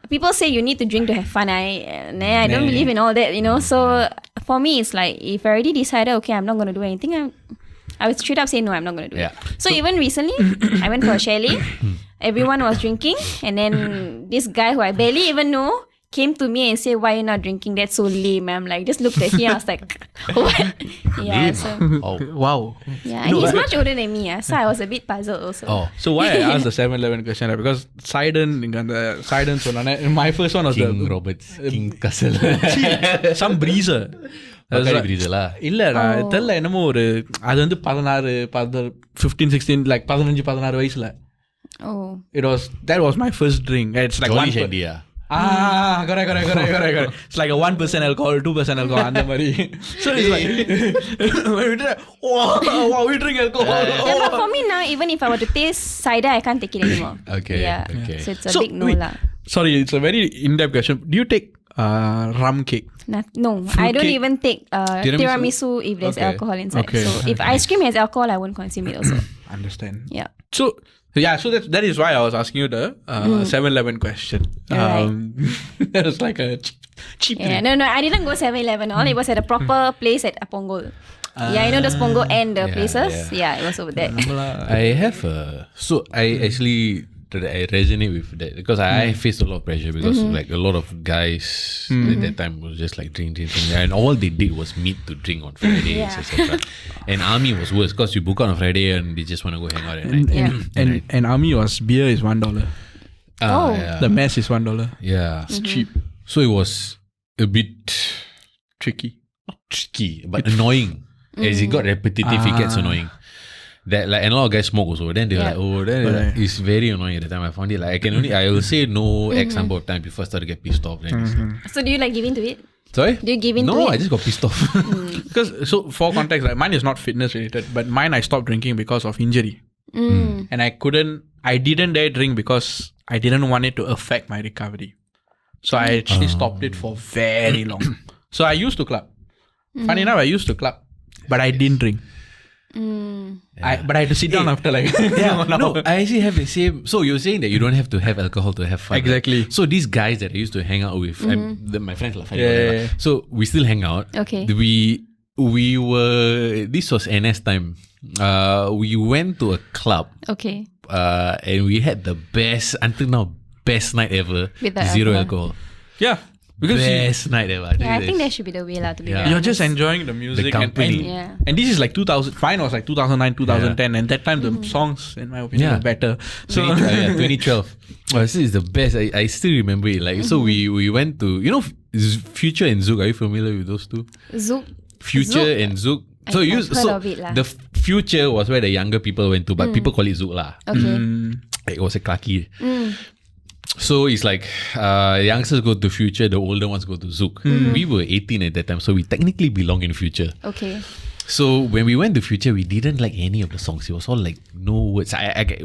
people say you need to drink to have fun. I don't believe in all that, So for me, it's like, if I already decided, okay, I'm not going to do anything, I would straight up say, no, I'm not going to do it. So even recently, I went for a chalet. Everyone was drinking. And then this guy who I barely even know came to me and said, why are you not drinking? That's so lame. I'm like, just looked at him. I was like, what? So, Wow. and he's much older than me. So I was a bit puzzled also. So why I asked the 7-Eleven question? Because Sidon, my first one was King Roberts, King Castle. Some breezer. இல்லடா தெரியல என்னமோ ஒரு அது வந்து 15-16 like 15-16 வயசுல. That was my first drink. It's like Jolly Shandy. Correct. It's like a 1% alcohol, 2% alcohol, and the so it's like, when we drink, wow, we drink alcohol. Yeah, but for me now, even if I were to taste cider, I can't take it anymore. Okay. Yeah. Okay. So it's a big no wait, lah. sorry, it's a very in-depth question. Do you take rum cake? No, Fruit I don't cake? even take Tiramisu? tiramisu if there's Okay. alcohol inside. Okay. So if ice cream has alcohol, I won't consume it also. Understand. Yeah. So that is why I was asking you the 7-Eleven question. Right. That was like a cheap. Yeah, no, I didn't go 7-Eleven. All it was at a proper place at Apongol. Yeah, you know the Pongo and the places. Yeah, it was over there. I have I actually I resonate with that because I faced a lot of pressure because like a lot of guys at that time was just like drink, and all they did was meet to drink on Fridays, Yeah. etc. And army was worse because you book out on Friday and they just want to go hang out at night. Yeah. And army was beer is $1. Yeah. The mess is $1. Yeah. It's cheap, So it was a bit tricky. tricky but annoying. As it got repetitive, it gets annoying. That like and a lot of guys smoke also. Then they're like, it's very annoying at the time. I found it like I will say no X number of times before I start to get pissed off. Then it's like, So do you like give in to it? sorry? Do you give in to No, it? I just got pissed off. Because so for context, like mine is not fitness related, but mine I stopped drinking because of injury, and I didn't dare drink because I didn't want it to affect my recovery. So I actually stopped it for very long. So I used to club. Funny enough, I used to club, but I didn't drink. But I had to sit down after like No, I actually have the same. So you're saying that you don't have to have alcohol to have fun. Exactly. Right? So these guys that I used to hang out with, my friends like Yeah. So we still hang out. Okay. We were. This was NS time. We went to a club. Okay. And we had the best until now best night ever. Without Zero alcohol. alcohol. yeah, because Best night ever. Yeah, I think that should be the way lah. To be very you're honest. just enjoying the music company. and this is like 2000. Mine was like 2009, 2010, and that time the songs, in my opinion, were better. So 2012. Oh, this is the best. I still remember it. Like so, we went to Future and Zouk. Are you familiar with those two? Zouk. Future Zouk? and Zouk. I've heard of it lah. The Future was where the younger people went to, but people call it Zouk lah. Okay. It was a Clarky. So it's like youngsters go to Future, the older ones go to Zouk. We were 18 at that time, so we technically belong in Future. Okay. So when we went to Future, we didn't like any of the songs. It was all like no words.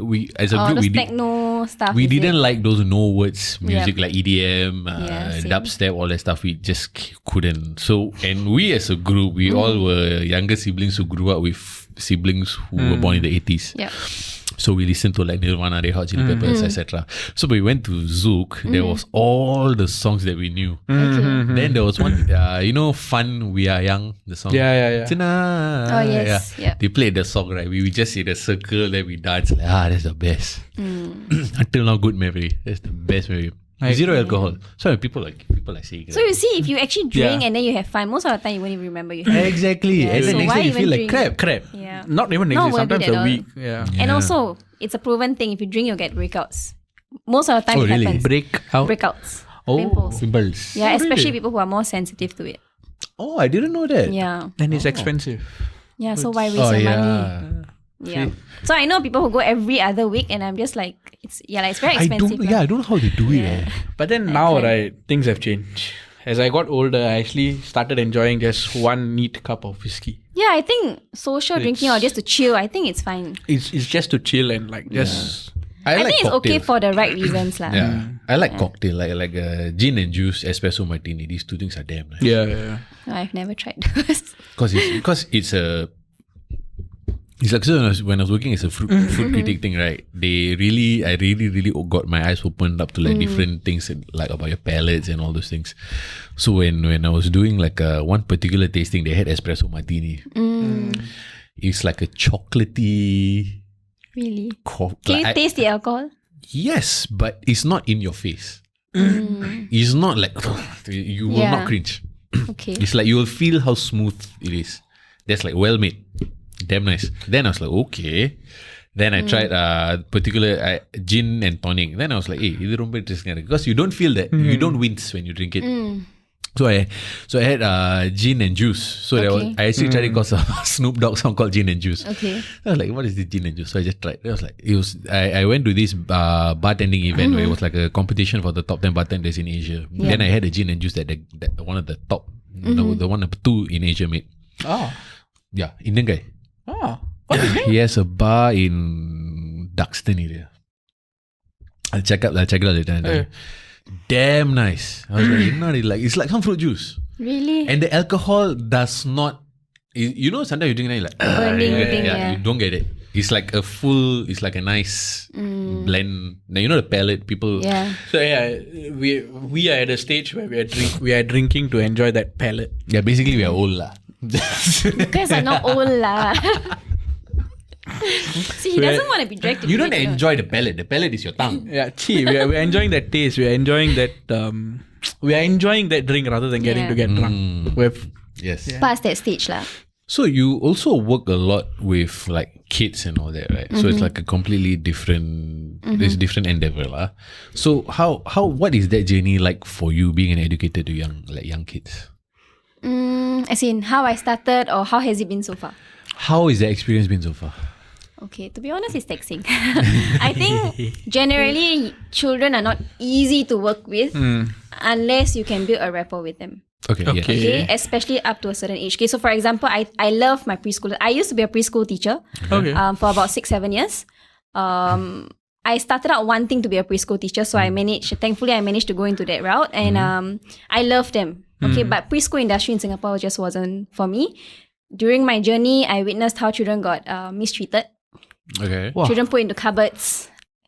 We as a group Those we did. techno stuff. We is didn't it? like those no words music Yeah. like EDM, same. dubstep, all that stuff. We just couldn't. So, and we as a group, we all were younger siblings who grew up with siblings who were born in the 80s. Yeah. So we listened to like Nirvana, Red Hot Chili Peppers, etc. So we went to Zouk. There was all the songs that we knew. Okay. Then there was one, Fun We Are Young, the song. Yeah. Tonight. Oh, yes. Yeah. They played the song, right? We just in a circle, then we dance. Like, that's the best. Until now, good memory. That's the best memory. Zero alcohol. So when people like saying. So you see, if you actually drink and then you have fun, most of the time you won't even remember you had. Exactly. Yeah, And then so next why day you even feel like drink? crap. Yeah. Not even next Not day, worth it sometimes at a all. week. Yeah. And also, it's a proven thing. If you drink, you'll get breakouts. Most of the time Oh, it really? happens. Breakouts. Pimples. Pimples. Yeah, especially really? people who are more sensitive to it. Oh, I didn't know that. Yeah. Then it's expensive. Yeah, so why waste Oh, your yeah. money? Yeah. So I know people who go every other week and I'm just like, it's very expensive. I don't know how they do it. Eh. But then now, right, things have changed. As I got older, I actually started enjoying just one neat cup of whiskey. Yeah, I think social drinking or just to chill, I think it's fine. It's just to chill and like just... I like think it's okay cocktail. for the right reasons lah. Yeah, I like cocktail like gin and juice, espresso martini. These two things are damn nice. Yeah. No, I've never tried those. Because it's like so when I was working as a food critic thing, right? I really got my eyes opened up to like different things like about your palates and all those things. So when I was doing like one particular tasting, they had espresso martini. It's like a chocolatey. Really? Can you taste the alcohol? Yes, but it's not in your face. It's not like you will not cringe. Okay. It's like you will feel how smooth it is. That's like well made. Damn nice. Then I was like, okay. Then I tried particular gin and tonic. Then I was like, hey, இது ரொம்ப interesting. Because you don't feel that. You don't wince when you drink it. So I had gin and juice. So I actually tried it called a Snoop Dogg song called Gin and Juice. Okay. I was like, what is this gin and juice? So I just tried. I went to this bartending event where it was like a competition for the top 10 bartenders in Asia. Then I had a gin and juice that one of the top, the one of two in Asia made. Oh. Yeah, Indian guy. Oh. What's his name? He has a bar in Duxton area. I'll check it out later. Damn nice. I was like, it's like some fruit juice. Really? And the alcohol does not, sometimes you drink and you're like, you don't get it. It's like a nice blend. Now, the palate, people. Yeah. So we are at a stage where we are drinking to enjoy that palate. Yeah, basically we are old lah. You guys are not old lah. See, he doesn't want to be dragged. You don't enjoy the palate. The palate is your tongue. Yeah, we're enjoying that taste. We're enjoying that. We are enjoying that drink rather than getting to get drunk. Yes. Past that stage lah. So you also work a lot with like kids and all that, right? So it's like a completely different, this different endeavor lah. So what is that journey like for you being an educator to young kids? As in how I started or how has it been so far? How is the experience been so far? Okay, to be honest, it's taxing. I think generally children are not easy to work with unless you can build a rapport with them. Okay. Okay, especially up to a certain age. Okay, so for example, I love my preschool. I used to be a preschool teacher for about 6-7 years. I started out wanting to be a preschool teacher, so thankfully I managed to go into that route, and I love them. Okay, but preschool industry in Singapore just wasn't for me. During my journey, I witnessed how children got mistreated. Okay. Wow. Children put into cupboards,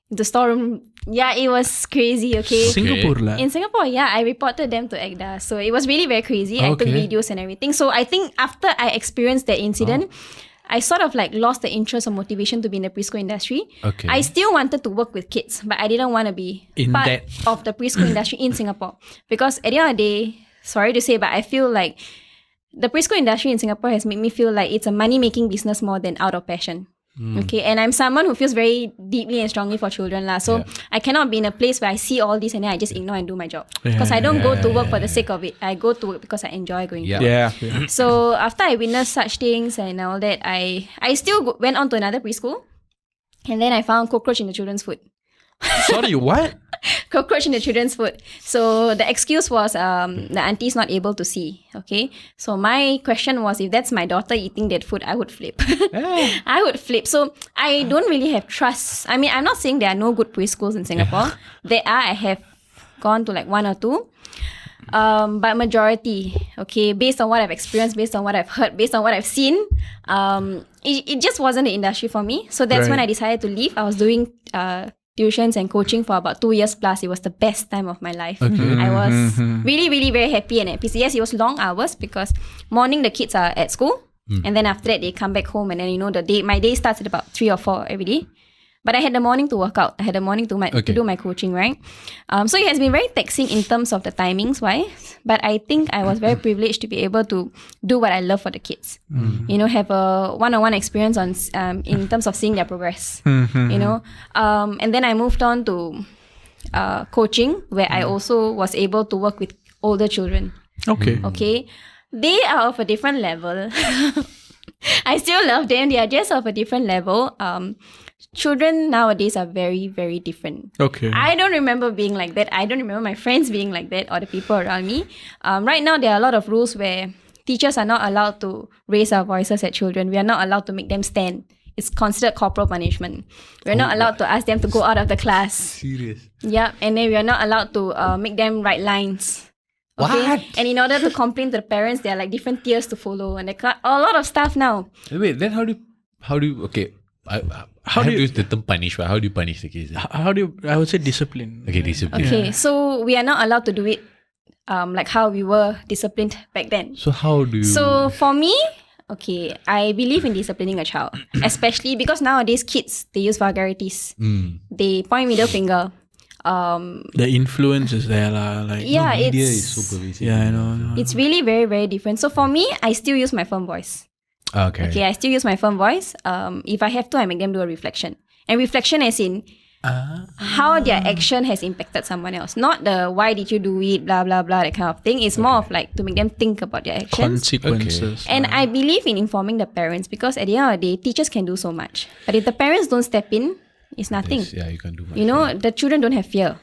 into storeroom. Yeah, it was crazy, okay? Singapore lah. In Singapore, yeah, I reported them to EGDA. So it was really very crazy. I took videos and everything. So I think after I experienced that incident, I sort of like lost the interest or motivation to be in the preschool industry. Okay. I still wanted to work with kids, but I didn't want to be part of the preschool industry in Singapore. Because at the end of the day, sorry to say, but I feel like the preschool industry in Singapore has made me feel like it's a money-making business more than out of passion. Okay, and I'm someone who feels very deeply and strongly for children lah. So I cannot be in a place where I see all this and then I just ignore and do my job. Because I don't go to work for the sake of it. I go to work because I enjoy going to work. Yeah. So after I witnessed such things and all that, I still went on to another preschool, and then I found cockroach in the children's food. Sorry, what? Cockroach in the children's food. So the excuse was the auntie's not able to see. Okay. So my question was, if that's my daughter eating that food, I would flip. I would flip. So I don't really have trust. I mean, I'm not saying there are no good preschools in Singapore. There are. I have gone to like 1 or 2. But majority, okay, based on what I've experienced, based on what I've heard, based on what I've seen, it just wasn't the industry for me. So that's when I decided to leave. I was doing tuitions and coaching for about 2 years plus. It was the best time of my life. I was really, really very happy and at peace. Yes, it was long hours because morning the kids are at school and then after that they come back home and then my day starts at about 3 or 4 every day. But I had the morning to work out. I had the morning to do my coaching, right? So it has been very taxing in terms of the timings wise. But I think I was very privileged to be able to do what I love for the kids. Have a one-on-one experience in terms of seeing their progress. And then I moved on to coaching, where I also was able to work with older children. Okay. They are of a different level. I still love them. They are just of a different level. Children nowadays are very, very different. Okay. I don't remember being like that. I don't remember my friends being like that or the people around me. Right now, there are a lot of rules where teachers are not allowed to raise our voices at children. We are not allowed to make them stand. It's considered corporal punishment. We're not allowed to ask them to go out of the class. Serious? Yeah, and then we are not allowed to make them write lines. Okay? What? And in order to complain to the parents, there are like different tiers to follow, and a lot of stuff now. Wait, then how do you? Okay, how do you use the term punish? But how do you punish the kids? I would say discipline. Okay, discipline. Okay, so we are not allowed to do it like how we were disciplined back then. So how do you? So for me, okay, I believe in disciplining a child, especially because nowadays kids, they use vulgarities. They point middle finger. The influence is there lah. Like media is super basic. Yeah, I know. It's really very, very different. So for me, I still use my firm voice. Okay, I still use my firm voice. If I have to, I make them do a reflection. And reflection as in, how their action has impacted someone else. Not the why did you do it, blah, blah, blah, that kind of thing. It's more of like to make them think about their actions. Consequences. And I believe in informing the parents because at the end of the day, teachers can do so much. But if the parents don't step in, it's nothing. You can't do much. You know, the children don't have fear.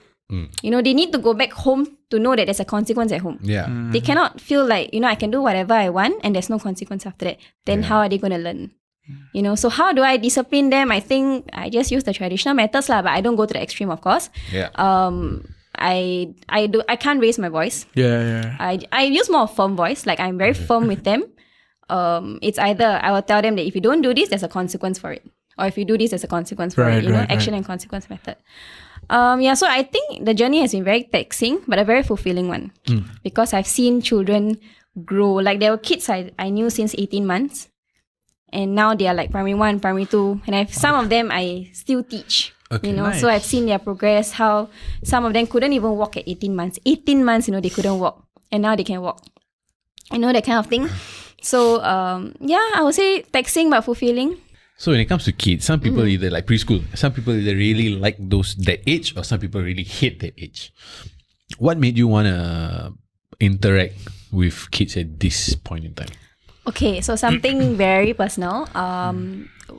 You know, they need to go back home to know that there's a consequence at home. Yeah. They cannot feel like, you know, I can do whatever I want and there's no consequence after that. Then how are they going to learn? You know, so how do I discipline them? I think I just use the traditional methods lah, but I don't go to the extreme, of course. Yeah. I can't raise my voice. Yeah. I use more firm voice. Like I'm very firm with them. It's either I will tell them that if you don't do this, there's a consequence for it, or if you do this, there's a consequence for it. You know, action and consequence method. So I think the journey has been very taxing, but a very fulfilling one because I've seen children grow. Like there were kids I knew since 18 months. And now they are like primary 1, primary 2. And some of them I still teach. Okay, you know, nice. so I've seen their progress, how some of them couldn't even walk at 18 months. 18 months, you know, they couldn't walk. And now they can walk. You know, that kind of thing. So, I would say taxing but fulfilling. So when it comes to kids, some people either like preschool, some people either really like that age, or some people really hate that age. What made you want to interact with kids at this point in time? Okay, so something very personal.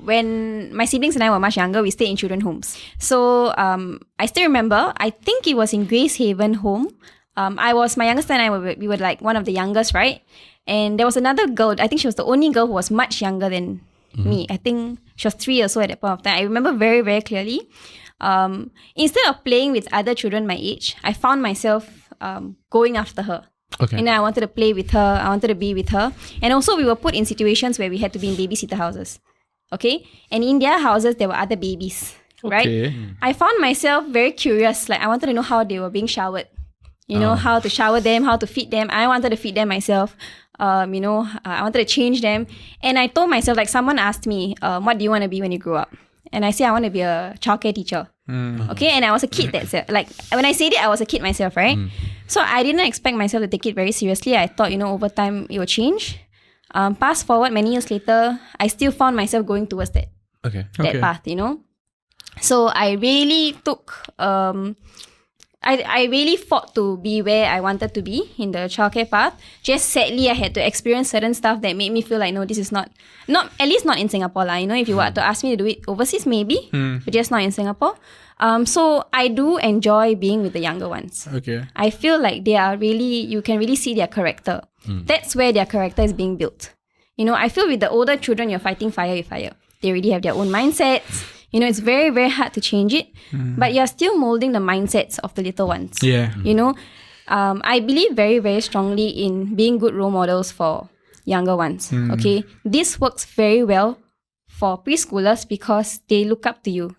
When my siblings and I were much younger, we stayed in children's homes. So I still remember, I think it was in Grace Haven home. My youngest and I, we were like one of the youngest, right? And there was another girl, I think she was the only girl who was much younger than me. I think she was 3 years old at that point of time. I remember very, very clearly. Instead of playing with other children my age, I found myself going after her. Okay. And I wanted to play with her. I wanted to be with her. And also we were put in situations where we had to be in babysitter houses. Okay? And in their houses, there were other babies. Right? Okay. I found myself very curious. Like I wanted to know how they were being showered. You know, how to shower them, how to feed them. I wanted to feed them myself. I wanted to change them. And I told myself, like someone asked me, what do you want to be when you grow up? And I said, I want to be a childcare teacher. Okay? And I was a kid like when I said it, I was a kid myself, right? So I didn't expect myself to take it very seriously. I thought, over time it would change. Fast forward many years later, I still found myself going towards that path, So I really took, I really fought to be where I wanted to be in the childcare path. Just sadly, I had to experience certain stuff that made me feel like, no, this is not at least not in Singapore. If you were to ask me to do it overseas, maybe, but just not in Singapore. So I do enjoy being with the younger ones. Okay. I feel like they are really, you can really see their character. That's where their character is being built. I feel with the older children, you're fighting fire with fire. They already have their own mindsets. It's very, very hard to change it. But you're still molding the mindsets of the little ones. Yeah. I believe very, very strongly in being good role models for younger ones. Okay. This works very well for preschoolers because they look up to you.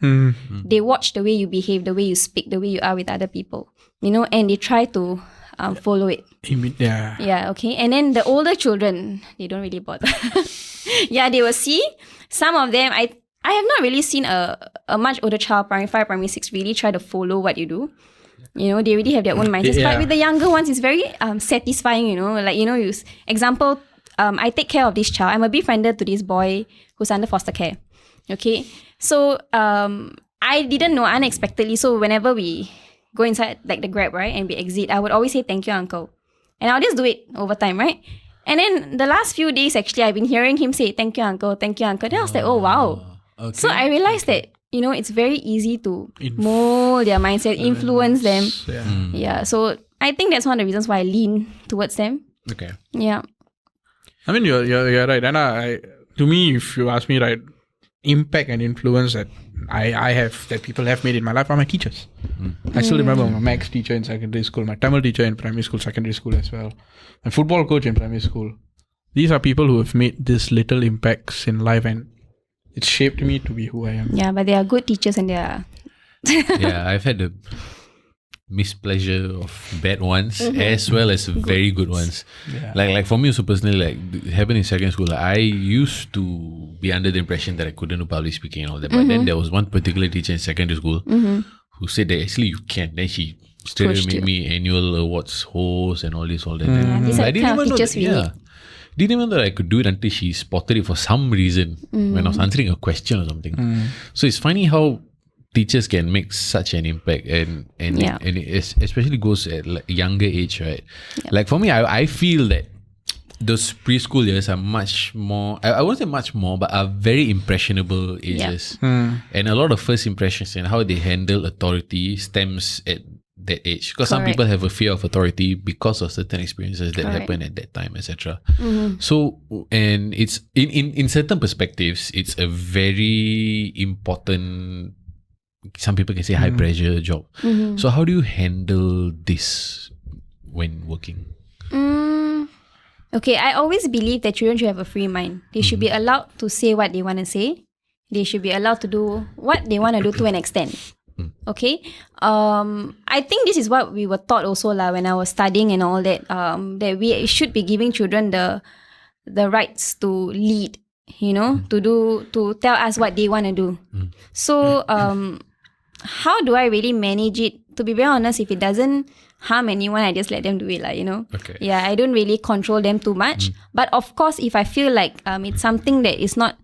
They watch the way you behave, the way you speak, the way you are with other people. And they try to follow it. Yeah. Yeah, okay. And then the older children, they don't really bother. Yeah, they will see. Some of them, I have not really seen a much older child, primary 5, primary 6, really try to follow what you do. They already have their own mindsets. Yeah. But with the younger ones, it's very satisfying, example, I take care of this child. I'm a befriended to this boy who's under foster care. Okay? So, I didn't know unexpectedly. So, whenever we go inside like the Grab, right, and we exit, I would always say, thank you, uncle. And I'll just do it over time, right? And then the last few days, actually, I've been hearing him say, thank you, uncle, thank you, uncle. Then I was like, oh, wow. Okay. So I realized that, it's very easy to mold their mindset, influence them. Yeah. Yeah. So I think that's one of the reasons why I lean towards them. Okay. Yeah. I mean, you're right. And to me, if you ask me, right, impact and influence that I have, that people have made in my life are my teachers. I still remember my maths teacher in secondary school, my Tamil teacher in primary school, secondary school as well, my football coach in primary school. These are people who have made these little impacts in life, and it shaped me to be who I am. Yeah, but they are good teachers and they are... Yeah, I've had the mispleasure of bad ones as well as very good ones. Yeah. Like for me also personally, like it happened in secondary school, I used to be under the impression that I couldn't do public speaking and all that. But then there was one particular teacher in secondary school who said that actually you can. Then she straight away made me annual awards host and all that. These are I the kind of teachers we need. Didn't even know that I could do it until she spotted it for some reason when I was answering a question or something. So it's funny how teachers can make such an impact, and it especially goes at like younger age, right? Like for me, I feel that those preschool years are much more, I won't say much more, but are very impressionable ages. And a lot of first impressions and how they handle authority stems at that age. Because some people have a fear of authority because of certain experiences that happen at that time, etc. So, and it's in certain perspectives, it's a very important, some people can say high pressure job. So how do you handle this when working? Okay, I always believe that children should have a free mind. They should be allowed to say what they want to say. They should be allowed to do what they want to do to an extent. Okay, I think this is what we were taught also when I was studying and all that. That we should be giving children the rights to lead. To tell us what they want to do. So, how do I really manage it? To be very honest, if it doesn't harm anyone, I just let them do it, Okay. Yeah, I don't really control them too much. But of course, if I feel like it's something that is not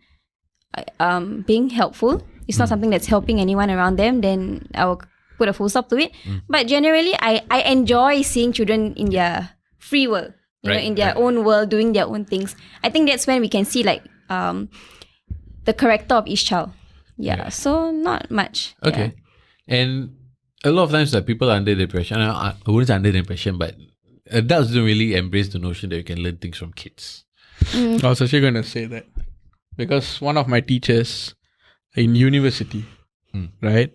being helpful, it's not something that's helping anyone around them, then I will put a full stop to it. But generally, I enjoy seeing children in their free world, in their own world, doing their own things. I think that's when we can see the character of each child. Yeah. So not much. Okay. And a lot of times that people are under the impression, I wouldn't say under the impression, but adults don't really embrace the notion that you can learn things from kids. I was actually going to say that. Because one of my teachers in university, right,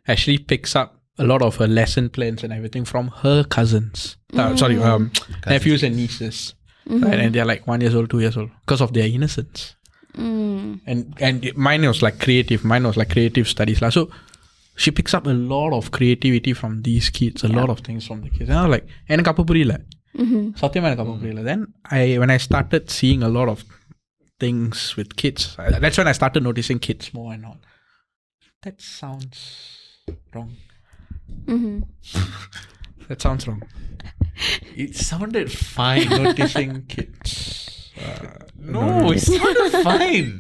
actually picks up a lot of her lesson plans and everything from her cousins. Nephews and nieces. Right? And they're like 1 year old, 2 years old. Because of their innocence. And mine was like creative. Mine was like creative studies. So she picks up a lot of creativity from these kids. A lot of things from the kids. And I was like, எனக்கு அப்ப புரியல. சத்தியமா எனக்கு அப்ப புரியல. Then when I started seeing a lot of things with kids, that's when I started noticing kids more and all. That sounds wrong. That sounds wrong. It sounded fine. Noticing kids. No, it sounded fine.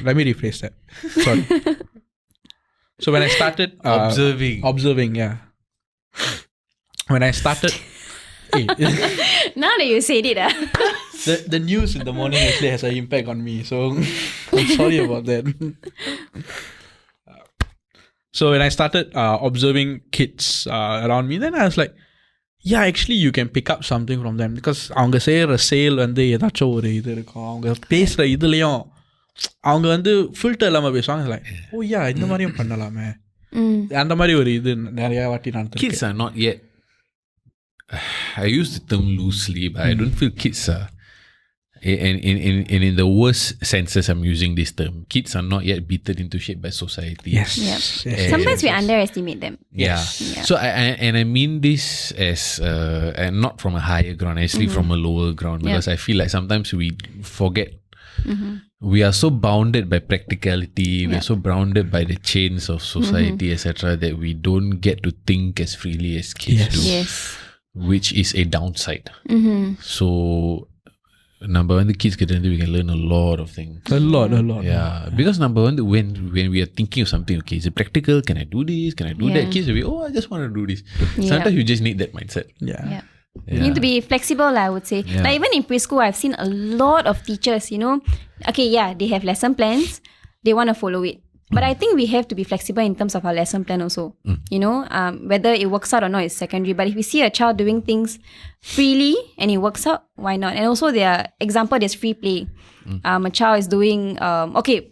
Let me rephrase that. Sorry. So when I started observing, yeah. When I started, now that you said it, the news in the morning actually has an impact on me. So I'm sorry about that. So when I started observing kids around me, then I was like, yeah, actually you can pick up something from them. Because அவங்க செய்கிற செயல் ஏதாச்சும் ஒரு இது இருக்கும். அவங்க பேசுகிற இதுலேயும் அவங்க ஃபில்டர் இல்லாமல் பேசுவாங்க. லைக் இந்த மாதிரியும் பண்ணலாமே, அந்த மாதிரி ஒரு இது நிறைய வாட்டி நடந்துருக்கு. Kids are not yet, I use the term loosely, but I don't feel kids are, and in the worst senses I'm using this term, kids are not yet beaten into shape by society. Yes. Sometimes we underestimate them. Yeah. So I mean this as and not from a higher ground, actually from a lower ground, because I feel like sometimes we forget. We are so bounded by practicality, we are so bounded by the chains of society, etc., that we don't get to think as freely as kids do. Yes. Which is a downside. So number one, the kids we can learn a lot of things. A lot. Yeah, because number one, when we are thinking of something, okay, is it practical? Can I do this? Can I do that? Kids will be, I just want to do this. Sometimes you just need that mindset. Yeah. You need to be flexible, I would say. Like even in preschool, I've seen a lot of teachers, okay, they have lesson plans. They want to follow it. But I think we have to be flexible in terms of our lesson plan also. Whether it works out or not is secondary. But if we see a child doing things freely and it works out, why not? And also there's free play. A child is doing,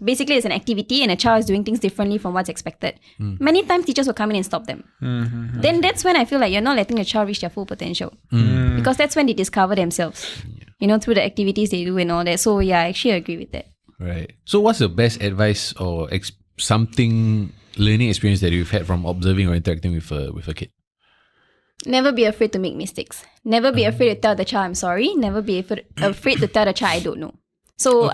basically it's an activity and a child is doing things differently from what's expected. Many times teachers will come in and stop them. Then that's when I feel like you're not letting a child reach their full potential. Because that's when they discover themselves, through the activities they do and all that. So I actually agree with that. Right. So what's the best advice or something learning experience that you've had from observing or interacting with a kid? Never be afraid to make mistakes. Never be afraid to tell the child I'm sorry. Never be afraid to tell the child I don't know. So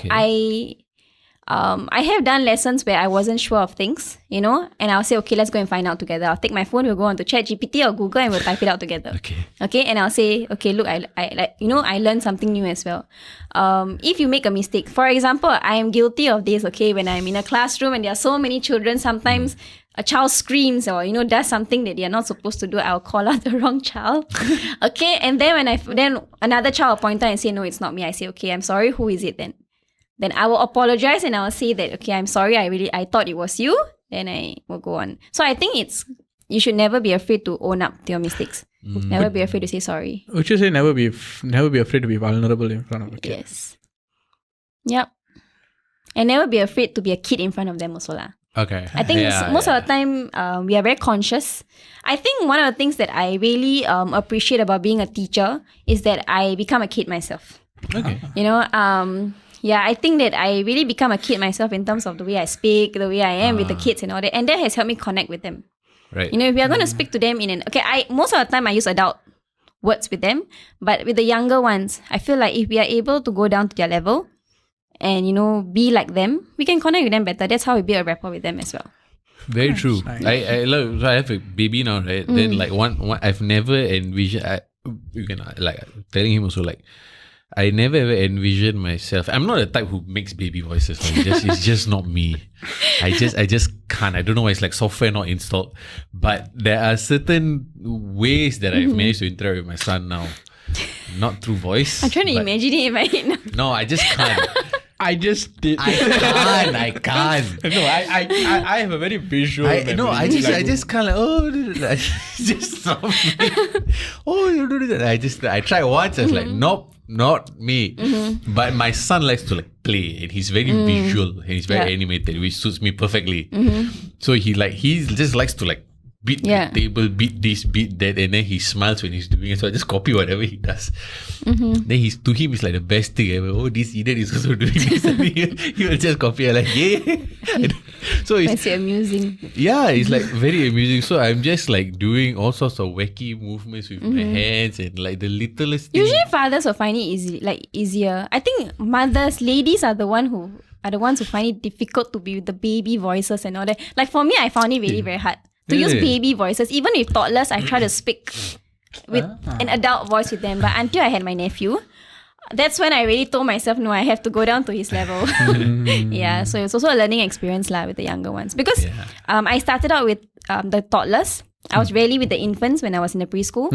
I have done lessons where I wasn't sure of things, you know, and I'll say, okay, let's go and find out together. I'll take my phone, we'll go on to ChatGPT or Google and we'll type it out together. Okay, and I'll say, okay, look, I like, you know, I learned something new as well. If you make a mistake, for example, I am guilty of this, okay, when I'm in a classroom and there are so many children, sometimes a child screams or, you know, does something that they are not supposed to do, I'll call out the wrong child. Okay, and then then another child will point out and say, no, it's not me. I say, okay, I'm sorry, who is it then? Then I will apologize and I will say that, okay, I'm sorry, I thought it was you. Then I will go on. So I think you should never be afraid to own up to your mistakes. Never be afraid to say sorry. Would you say never be afraid to be vulnerable in front of a kid? Yes. Yep. And never be afraid to be a kid in front of them also lah. Okay. I think most of the time we are very conscious. I think one of the things that I really appreciate about being a teacher is that I become a kid myself. Okay. You know, yeah, I think that I really become a kid myself in terms of the way I speak, the way I am with the kids and all that. And that has helped me connect with them. Right. You know, if we are going to speak to them most of the time I use adult words with them. But with the younger ones, I feel like if we are able to go down to their level and, you know, be like them, we can connect with them better. That's how we build a rapport with them as well. Very true. Nice. I love. So I have a baby now, right? Then like one I've never envisioned. Telling him also like, I never ever envisioned myself. I'm not the type who makes baby voices. Like it's just not me. I just can't. I don't know why it's like software not installed. But there are certain ways that I've managed to interact with my son now. Not through voice. I'm trying to imagine it in my head now. No, I just can't. I just did. I can't. No, I have a very visual memory. I just can't like, just stop me. Oh, you do that. I tried once. I was like, nope, not me. But my son likes to like play, and he's very visual and he's very animated, which suits me perfectly. So he just likes to like beat the table, beat this, beat that, and then he smiles when he's doing it. So I just copy whatever he does. Then to him it's like the best thing ever. Oh, this idiot is also doing this. And he will just copy. I'm like, yeah. So it's amusing. Yeah, it's like very amusing. So I'm just like doing all sorts of wacky movements with my hands and like the littlest thing. Usually fathers will find it easier. I think ladies are the ones who find it difficult to be with the baby voices and all that. Like for me, I found it really very hard to use baby voices. Even with toddlers, I try to speak with an adult voice with them. But until I had my nephew, that's when I really told myself, no, I have to go down to his level. Yeah, so it's also a learning experience with the younger ones. Because I started out with the toddlers. I was rarely with the infants when I was in the preschool.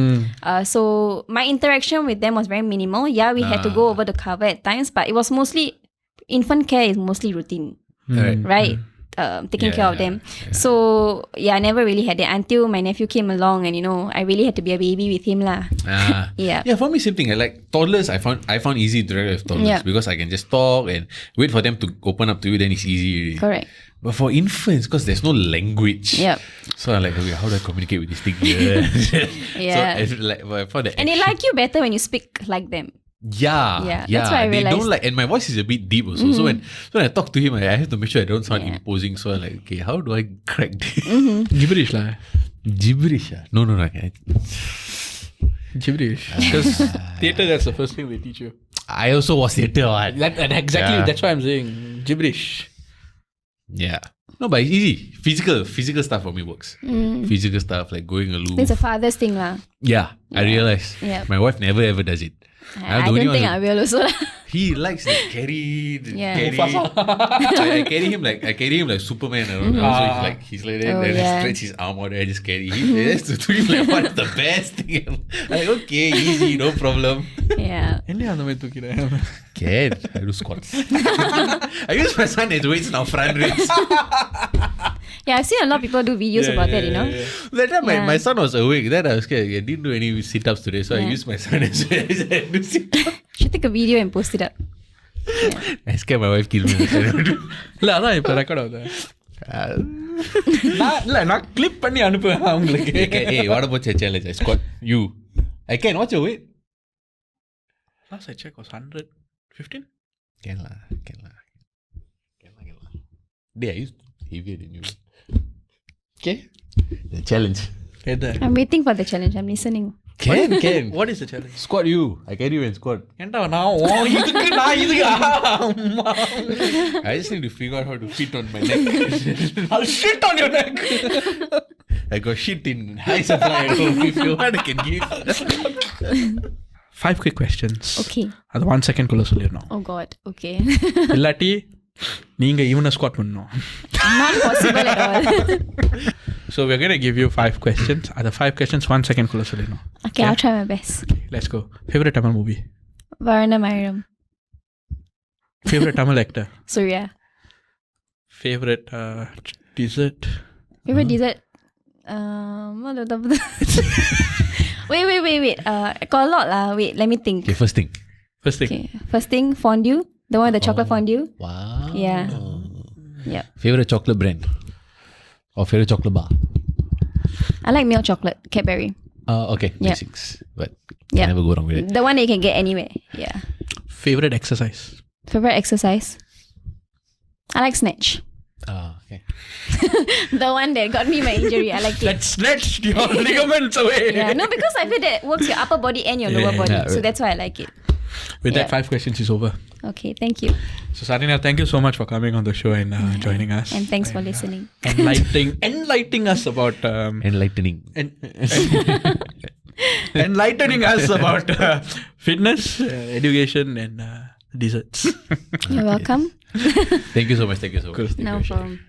So my interaction with them was very minimal. Yeah, we had to go over the cover at times, but it was mostly, infant care is mostly routine, right? Taking care of them. So I never really had it until my nephew came along, and you know, I really had to be a baby with him lah. Yeah, for me same thing. I like toddlers. I found easy to interact with toddlers because I can just talk and wait for them to open up to you. Then it's easy. Correct. But for infants, because there's no language, so I'm like, okay, how do I communicate with this thing? So and they like you better when you speak like them. Yeah. That's what I realized. They don't like, and my voice is a bit deep also. So when I talk to him, I have to make sure I don't sound imposing. So I'm like, okay, how do I crack this? Gibberish lah. Gibberish? No. I can't. Gibberish. Because theatre, that's the first thing they teach you. I also was theatre. That's why I'm saying gibberish. Yeah. No, but it's easy. Physical stuff for me works. Physical stuff like going aloof. It's a father's thing lah. Yeah, I realize. My wife never ever does it. I don't think I will also. He likes to carry. I carry him like Superman around. So he's like that. Then I stretch his arm out and I just carry him. That's to him like what's the best thing. I'm like, okay, easy, no problem. Yeah. Can I do squats? I use my son as weights now, front raise. Yeah, I've seen a lot of people do videos about that, you know. That time my son was awake. Then I was scared. I didn't do any sit-ups today, so I used my son as do sit-ups. Should take a video and post it up. I scared my wife kill me. அதான் இப்போ record ஆகுது. நான் clip பண்ணி அனுப்புவேன் அவங்களுக்கு. Hey, what about your challenge? I squat you. I can. What's your weight? Last I checked was 115. Can lah. I used heavier than you. Okay. The challenge. I'm waiting for the challenge. I'm listening. Can. What is the challenge? Squat you. I carry you and squat. ஏன்டா நான் இதுக்கு அம்மா. I just need to figure out how to fit on my neck. I'll shit on your neck. I got shit in high supply at home. If you want, I can give. 5 quick questions. Okay. அது 1 second குள்ள சொல்லிடணும். Oh God. Okay. இல்லாட்டி நீங்க இவனை squad பண்ணணும். Not possible at all. So we're going to give you 5 questions. Other 5 questions 1 second குள்ள சொல்லிடணும். Okay, I'll try my best. Let's go. Favorite Tamil movie? Varana Mayuram. Favorite Tamil actor? Surya. Favorite dessert? Favorite dessert? Wait. Got a lot lah. Wait, let me think. Okay, first thing. Okay, first thing, fondue. The one with the chocolate fondue. Wow. Yeah. Yeah. Favorite chocolate brand? Or favorite chocolate bar? I like milk chocolate, Cadbury. Okay, Yeah. basics. But Yeah. can never go wrong with it. The one that you can get anywhere. Yeah. Favorite exercise? Favorite exercise? I like snatch. Okay. The one that got me my injury. I like it. Let's snatch your ligaments away. Yeah, no, because I feel that works your upper body and your lower body. So that's why I like it. With that, Yeah. 5 questions is over. Okay, thank you. So Saranya, thank you so much for coming on the show and joining us. And thanks for listening. Enlightening us about Enlightening. enlightening us about fitness, education, and desserts. You're welcome. Thank you so much. Cool. No problem.